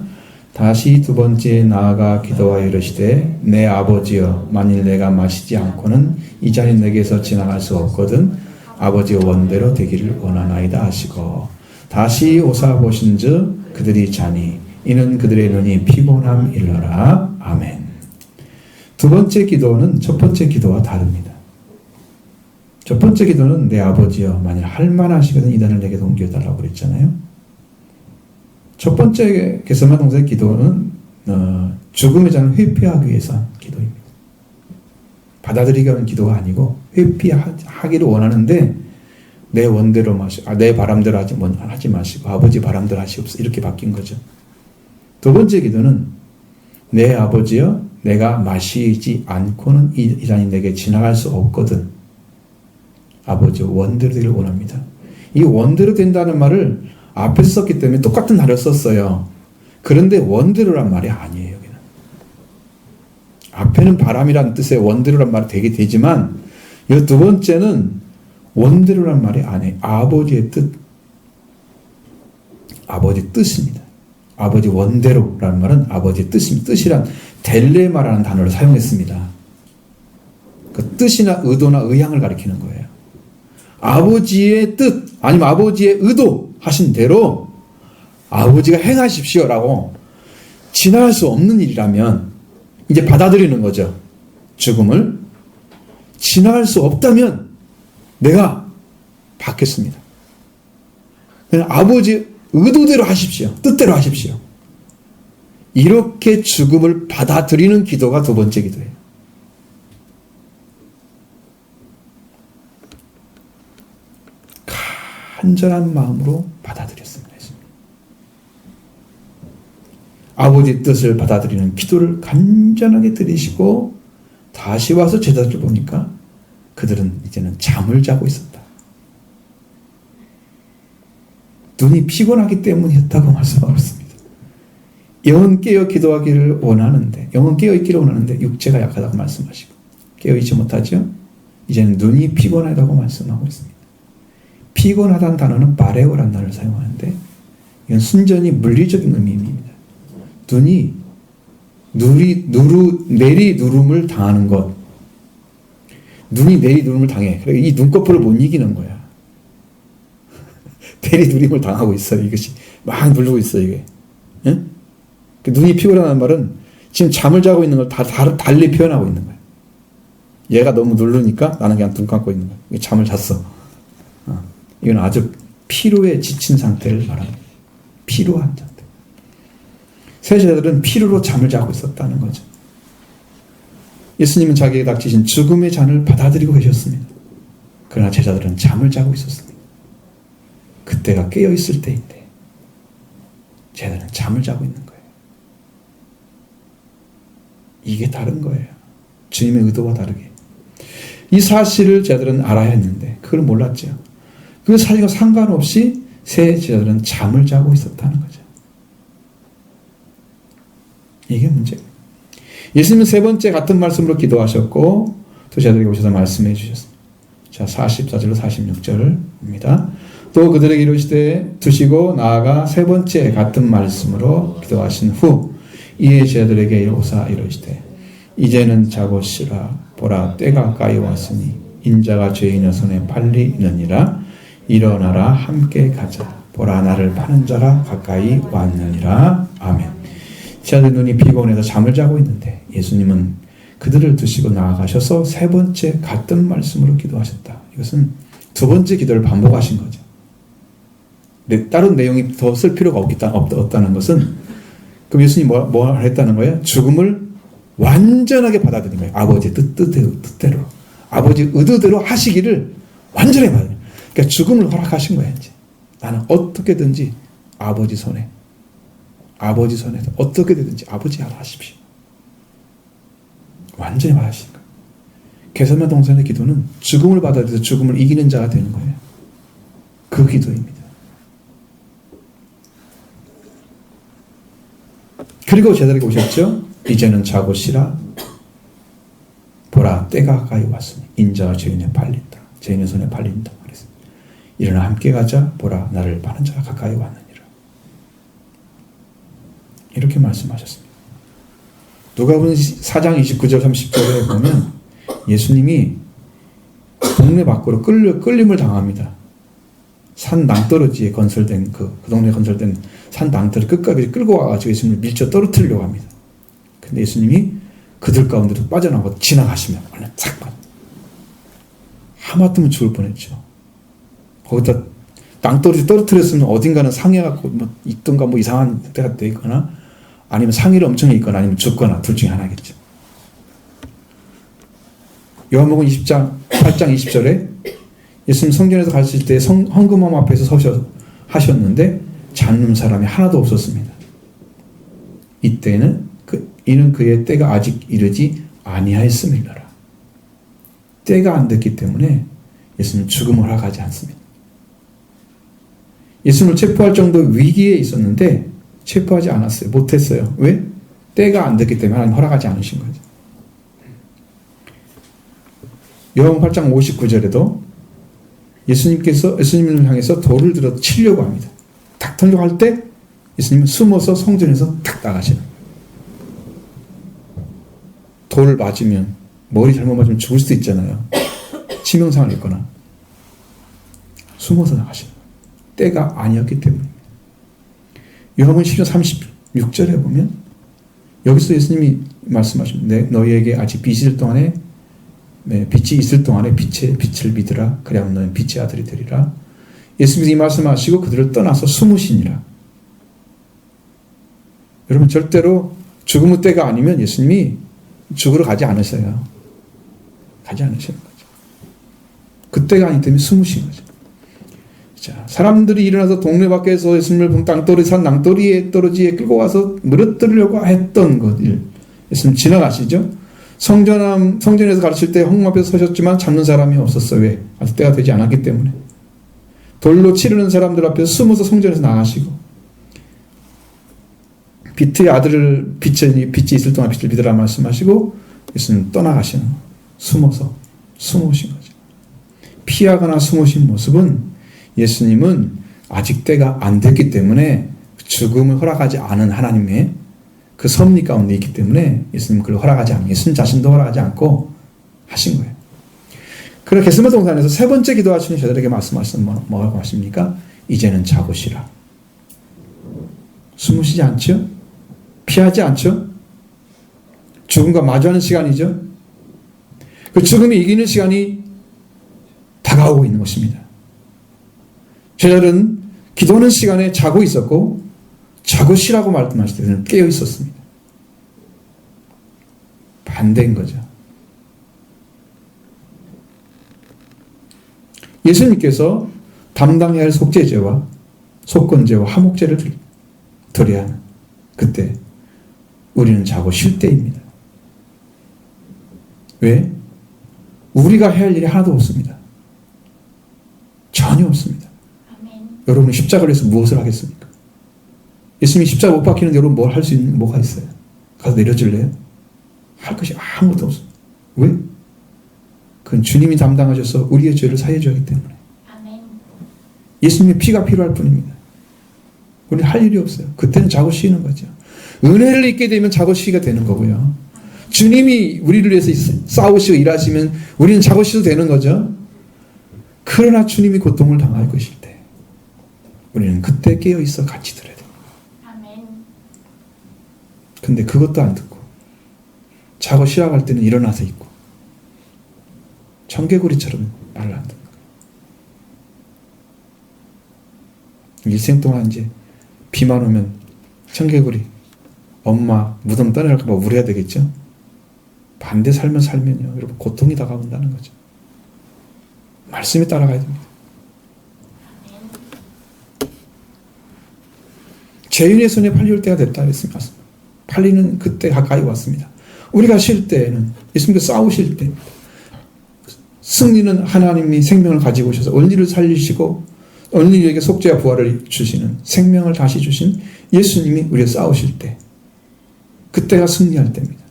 다시 두 번째에 나아가 기도하여 이르시되 내 아버지여 만일 내가 마시지 않고는 이 잔이 내게서 지나갈 수 없거든 아버지의 원대로 되기를 원하나이다 하시고 다시 오사보신즉 그들이 자니 이는 그들의 눈이 피곤함 일러라. 아멘. 두 번째 기도는 첫 번째 기도와 다릅니다. 첫 번째 기도는 내 아버지여 만일 할만하시거든 이 잔을 내게 옮겨달라고 그랬잖아요. 첫 번째 게세마네 동산의 기도는 죽음의 잔을 회피하기 위해서 한 기도입니다. 받아들이기 위한 기도가 아니고 회피하기를 원하는데 내 원대로 내 바람대로 하지 마시고 아버지 바람대로 하시옵소서 이렇게 바뀐 거죠. 두 번째 기도는 내 아버지여 내가 마시지 않고는 이 잔이 내게 지나갈 수 없거든. 아버지 원대로 되기를 원합니다. 이 원대로 된다는 말을 앞에서 썼기 때문에 똑같은 단어를 썼어요. 그런데 원대로란 말이 아니에요. 여기는. 앞에는 바람이란 뜻의 원대로란 말이 되지만 이 두 번째는 원대로란 말이 아니에요. 아버지의 뜻. 아버지 뜻입니다. 아버지 원대로라는 말은 아버지의 뜻입니다. 뜻이란 델레마라는 단어를 사용했습니다. 그 뜻이나 의도나 의향을 가리키는 거예요. 아버지의 뜻 아니면 아버지의 의도 하신 대로 아버지가 행하십시오라고 지나갈 수 없는 일이라면 이제 받아들이는 거죠. 죽음을. 지나갈 수 없다면 내가 받겠습니다. 그냥 아버지 의도대로 하십시오. 뜻대로 하십시오. 이렇게 죽음을 받아들이는 기도가 두 번째 기도예요. 간절한 마음으로 받아들였습니다. 아버지 뜻을 받아들이는 기도를 간절하게 드리시고 다시 와서 제자들 보니까 그들은 이제는 잠을 자고 있었다. 눈이 피곤하기 때문이었다고 말씀하고 있습니다. 영은 깨어 기도하기를 원하는데, 영은 깨어 있기를 원하는데 육체가 약하다고 말씀하시고 깨어 있지 못하죠. 이제는 눈이 피곤하다고 말씀하고 있습니다. 피곤하다는 단어는 마레오라는 단어를 사용하는데 이건 순전히 물리적인 의미입니다. 눈이 내리누름을 당하는 것. 눈이 내리누름을 당해. 그러니까 이 눈꺼풀을 못 이기는 거야. 내리누림을 당하고 있어요. 이것이 막 누르고 있어요. 이게. 응? 눈이 피곤하다는 말은 지금 잠을 자고 있는 걸 달리 표현하고 있는 거야. 얘가 너무 누르니까 나는 그냥 눈 감고 있는 거야. 잠을 잤어. 이건 아주 피로에 지친 상태를 말합니다. 피로한 상태. 세제자들은 피로로 잠을 자고 있었다는 거죠. 예수님은 자기에게 닥치신 죽음의 잔을 받아들이고 계셨습니다. 그러나 제자들은 잠을 자고 있었습니다. 그때가 깨어있을 때인데 제자들은 잠을 자고 있는 거예요. 이게 다른 거예요. 주님의 의도와 다르게. 이 사실을 제자들은 알아야 했는데 그걸 몰랐죠. 그 사실과 상관없이 세 제자들은 잠을 자고 있었다는 거죠. 이게 문제예요. 예수님은 세 번째 같은 말씀으로 기도하셨고 또 제자들에게 오셔서 말씀해 주셨습니다. 자, 44절로 46절입니다. 또 그들에게 이르시되 드시고 나아가 세 번째 같은 말씀으로 기도하신 후 이에 제자들에게 오사 이르시되 이제는 자고 쉬라. 보라 때가 가까이 왔으니 인자가 죄인의 손에 팔리느니라. 일어나라 함께 가자. 보라 나를 파는 자라 가까이 왔느니라. 아멘. 제자들 눈이 피곤해서 잠을 자고 있는데 예수님은 그들을 두시고 나아가셔서 세 번째 같은 말씀으로 기도하셨다. 이것은 두 번째 기도를 반복하신 거죠. 다른 내용이 더 쓸 필요가 없다는 것은 그럼 예수님이 뭐 했다는 거예요? 죽음을 완전하게 받아들인 거예요. 아버지의 뜻대로. 아버지 의도대로 하시기를 완전히 받아들인 거예요. 그러니까 죽음을 허락하신 거예요. 이제. 나는 어떻게든지 아버지 손에서 어떻게 되든지 아버지 알아 하십시오. 완전히 받으신 거예요. 게세마네 동산의 기도는 죽음을 받아들여서 죽음을 이기는 자가 되는 거예요. 그 기도입니다. 그리고 제자들에게 오셨죠. 이제는 자고 쉬라. 보라 때가 가까이 왔으니 인자가 죄인의 팔린다. 죄인의 손에 팔린다. 그랬습니다. 일어나 함께 가자. 보라 나를 파는 자가 가까이 왔느니라. 이렇게 말씀하셨습니다. 누가복음 4장 29절 30절에 보면 예수님이 동네 밖으로 끌림을 당합니다. 산 낭떠러지에 건설된 그 동네에 건설된 산 낭떠러지 끝까지 끌고 와가지고 예수님을 밀쳐 떨어뜨리려고 합니다. 근데 예수님이 그들 가운데로 빠져나가고 지나가시면 얼른 싹 빠져. 하마터면 죽을 뻔했죠. 거기다 낭떠러지 떨어뜨렸으면 어딘가는 상해갖고 있던가 이상한 때가 돼 있거나 아니면 상해를 엄청 있거나 아니면 죽거나 둘 중에 하나겠죠. 요한복음 20장 8장 20절에 예수님 성전에서 가실 때 헌금함 앞에서 하셨는데 잡는 사람이 하나도 없었습니다. 이때는 이는 그의 때가 아직 이르지 아니하였음이니라. 때가 안 됐기 때문에 예수님 죽음을 허락하지 않습니다. 예수님을 체포할 정도 위기에 있었는데 체포하지 않았어요. 못했어요. 왜? 때가 안 됐기 때문에 하나님 허락하지 않으신 거죠. 요한복음 8장 59절에도 예수님을 향해서 돌을 들어 치려고 합니다. 탁 털려고 할 때 예수님은 숨어서 성전에서 탁 나가시는 거예요. 돌을 맞으면, 머리 잘못 맞으면 죽을 수도 있잖아요. 치명상을 입거나. 숨어서 나가시는 거예요. 때가 아니었기 때문입니다. 요한복음 10장 36절에 보면 여기서 예수님이 말씀하십니다. 너희에게 아직 빛이 있을 동안에 빛을 믿으라. 그래야만 너희는 빛의 아들이 되리라. 예수님이 이 말씀하시고 그들을 떠나서 숨으시니라. 여러분 절대로 죽음의 때가 아니면 예수님이 죽으러 가지 않으셔요. 가지 않으시는 거죠. 그때가 아니기 때문에 숨으신 거죠. 자, 사람들이 일어나서 동네 밖에서 예수님을 산 낭떠러지에 끌고 가서 물어뜨리려고 했던 것을 예수님 지나가시죠. 성전에서 가르칠 때 헌금 앞에서 서셨지만 잡는 사람이 없었어요. 왜? 아직 때가 되지 않았기 때문에. 돌로 치르는 사람들 앞에서 숨어서 성전에서 나가시고 빛의 아들을 빛이 있을 동안 빛을 믿으라 말씀하시고 예수님 떠나가시는 거예요. 숨으신 거죠. 피하거나 숨으신 모습은 예수님은 아직 때가 안 됐기 때문에 죽음을 허락하지 않은 하나님의 그 섭리 가운데 있기 때문에 예수님은 그걸 허락하지 않고 예수님 자신도 허락하지 않고 하신 거예요. 그래서 겟세마네 동산에서 세 번째 기도하시는 저들에게 말씀하시는 뭐라고 하십니까? 이제는 자고 쉬라. 숨으시지 않죠? 피하지 않죠? 죽음과 마주하는 시간이죠. 그 죽음이 이기는 시간이 다가오고 있는 것입니다. 제자들은 기도하는 시간에 자고 있었고 자고 쉬라고 말씀하실 때는 깨어 있었습니다. 반대인 거죠. 예수님께서 담당해야 할 속죄제와 속건제와 화목제를 드려야 하는 그때 우리는 자고 쉴 때입니다. 왜? 우리가 해야 할 일이 하나도 없습니다. 전혀 없습니다. 아멘. 여러분은 십자가를 위해서 무엇을 하겠습니까? 예수님이 십자가 못 박히는데 여러분 뭘 할 수 있는 뭐가 있어요? 가서 내려줄래요? 할 것이 아무것도 없습니다. 왜? 그건 주님이 담당하셔서 우리의 죄를 사해 주기 때문에. 아멘. 예수님의 피가 필요할 뿐입니다. 우리는 할 일이 없어요. 그때는 자고 쉬는 거죠. 은혜를 입게 되면 자고 쉬기가 되는 거고요. 주님이 우리를 위해서 싸우시고 일하시면 우리는 자고 쉬도 되는 거죠. 그러나 주님이 고통을 당할 것일 때 우리는 그때 깨어 있어 같이 들어야 됩니다. 아멘. 근데 그것도 안 듣고 자고 쉬라고 할 때는 일어나서 있고 청개구리처럼 말을 안 듣는 거예요. 일생 동안 이제 비만 오면 청개구리 엄마 무덤 떠내갈까 봐 우려야 되겠죠. 반대 살면요 여러분 고통이 다가온다는 거죠. 말씀에 따라가야 됩니다. 죄인의 손에 팔릴 때가 됐다 그랬습니다. 팔리는 그때 가까이 왔습니다. 우리가 쉴 때에는 예수님께서 싸우실 때 승리는 하나님이 생명을 가지고 오셔서 언니를 살리시고 언니에게 속죄와 부활을 주시는 생명을 다시 주신 예수님이 우리가 싸우실 때 그때가 승리할 때입니다.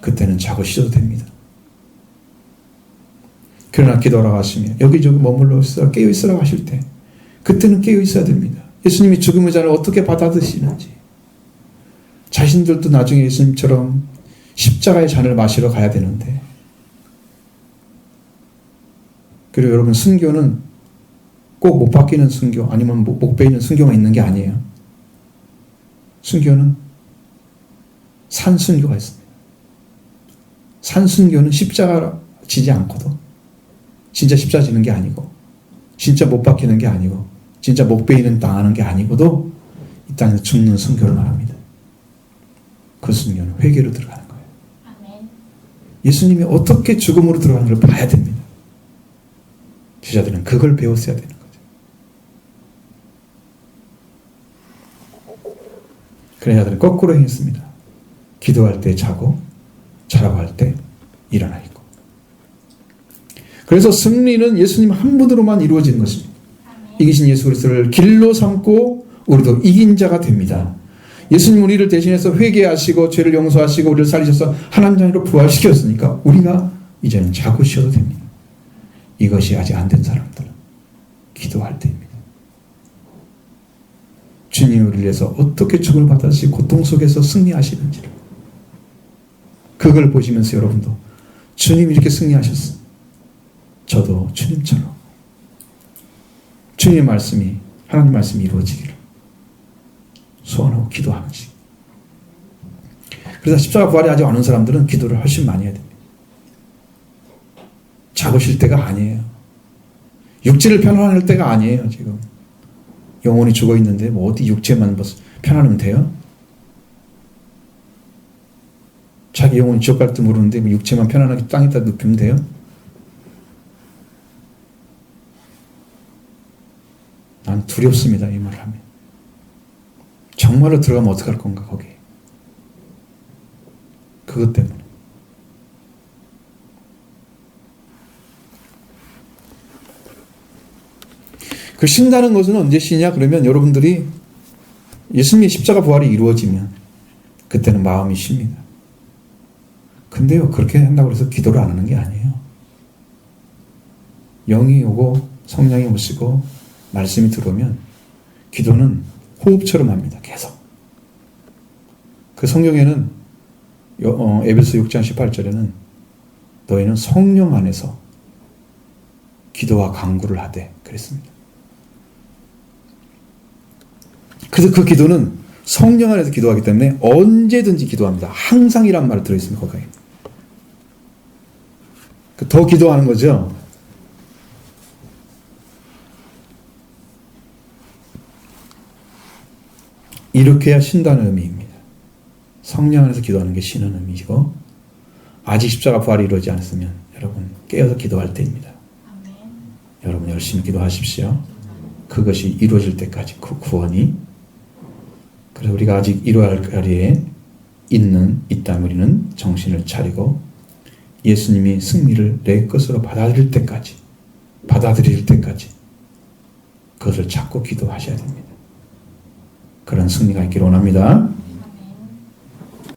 그때는 자고 쉬어도 됩니다. 그러나 기도하라고 하시면 여기저기 머물러 있으라 깨어 있으라고 하실 때 그때는 깨어 있어야 됩니다. 예수님이 죽음의 잔을 어떻게 받아드시는지 자신들도 나중에 예수님처럼 십자가의 잔을 마시러 가야 되는데 그리고 여러분 순교는 꼭 못 바뀌는 순교 아니면 목 베이는 순교가 있는 게 아니에요. 순교는 산순교가 있습니다. 산순교는 십자가 지지 않고도 진짜 십자가 지는 게 아니고 진짜 못 박히는 게 아니고 진짜 목 베이는 당하는 게 아니고도 이 땅에서 죽는 순교를 말합니다. 그 순교는 회개로 들어가는 거예요. 아멘. 예수님이 어떻게 죽음으로 들어가는 걸 봐야 됩니다. 제자들은 그걸 배웠어야 되는 거죠. 그런 자들은 거꾸로 행했습니다. 기도할 때 자고 자라고 할 때 일어나 있고. 그래서 승리는 예수님 한 분으로만 이루어지는 것입니다. 이기신 예수 그리스도를 길로 삼고 우리도 이긴 자가 됩니다. 예수님 우리를 대신해서 회개하시고 죄를 용서하시고 우리를 살리셔서 하나님 자녀로 부활시켰으니까 우리가 이제는 자고 쉬어도 됩니다. 이것이 아직 안 된 사람들은 기도할 때입니다. 주님이 우리를 위해서 어떻게 죽음을 받아서 고통 속에서 승리하시는지를 그걸 보시면서 여러분도 주님이 이렇게 승리하셨어. 저도 주님처럼 주님의 말씀이 하나님 말씀이 이루어지기를 소원하고 기도하면서 그래서 십자가 부활이 아직 안 온 사람들은 기도를 훨씬 많이 해야 됩니다. 자고 쉴 때가 아니에요. 육체를 편안할 때가 아니에요. 지금 영혼이 죽어 있는데 뭐 어디 육체만 편안하면 돼요? 자기 영혼이 지옥 갈지 모르는데 뭐 육체만 편안하게 땅에다 눕히면 돼요? 난 두렵습니다. 이 말을 하면. 정말로 들어가면 어떡할 건가 거기에. 그것 때문에. 그 쉰다는 것은 언제 쉬냐? 그러면 여러분들이 예수님의 십자가 부활이 이루어지면 그때는 마음이 쉽니다. 근데요, 그렇게 한다고 해서 기도를 안 하는 게 아니에요. 영이 오고 성령이 오시고 말씀이 들어오면 기도는 호흡처럼 합니다. 계속. 그 성경에는 에베소 6장 18절에는 너희는 성령 안에서 기도와 간구를 하되 그랬습니다. 그래서 그 기도는 성령 안에서 기도하기 때문에 언제든지 기도합니다. 항상이란 말이 들어있습니다. 거기에. 더 기도하는 거죠. 이렇게 해야 쉰다는 의미입니다. 성령 안에서 기도하는 게 쉬는 의미이고 아직 십자가 부활이 이루어지지 않았으면 여러분 깨어서 기도할 때입니다. 아멘. 여러분 열심히 기도하십시오. 그것이 이루어질 때까지 그 구원이. 그래서 우리가 아직 이루어야 할 자리에 있다면 우리는 정신을 차리고 예수님이 승리를 내 것으로 받아들일 때까지 그것을 찾고 기도하셔야 됩니다. 그런 승리가 있기를 원합니다.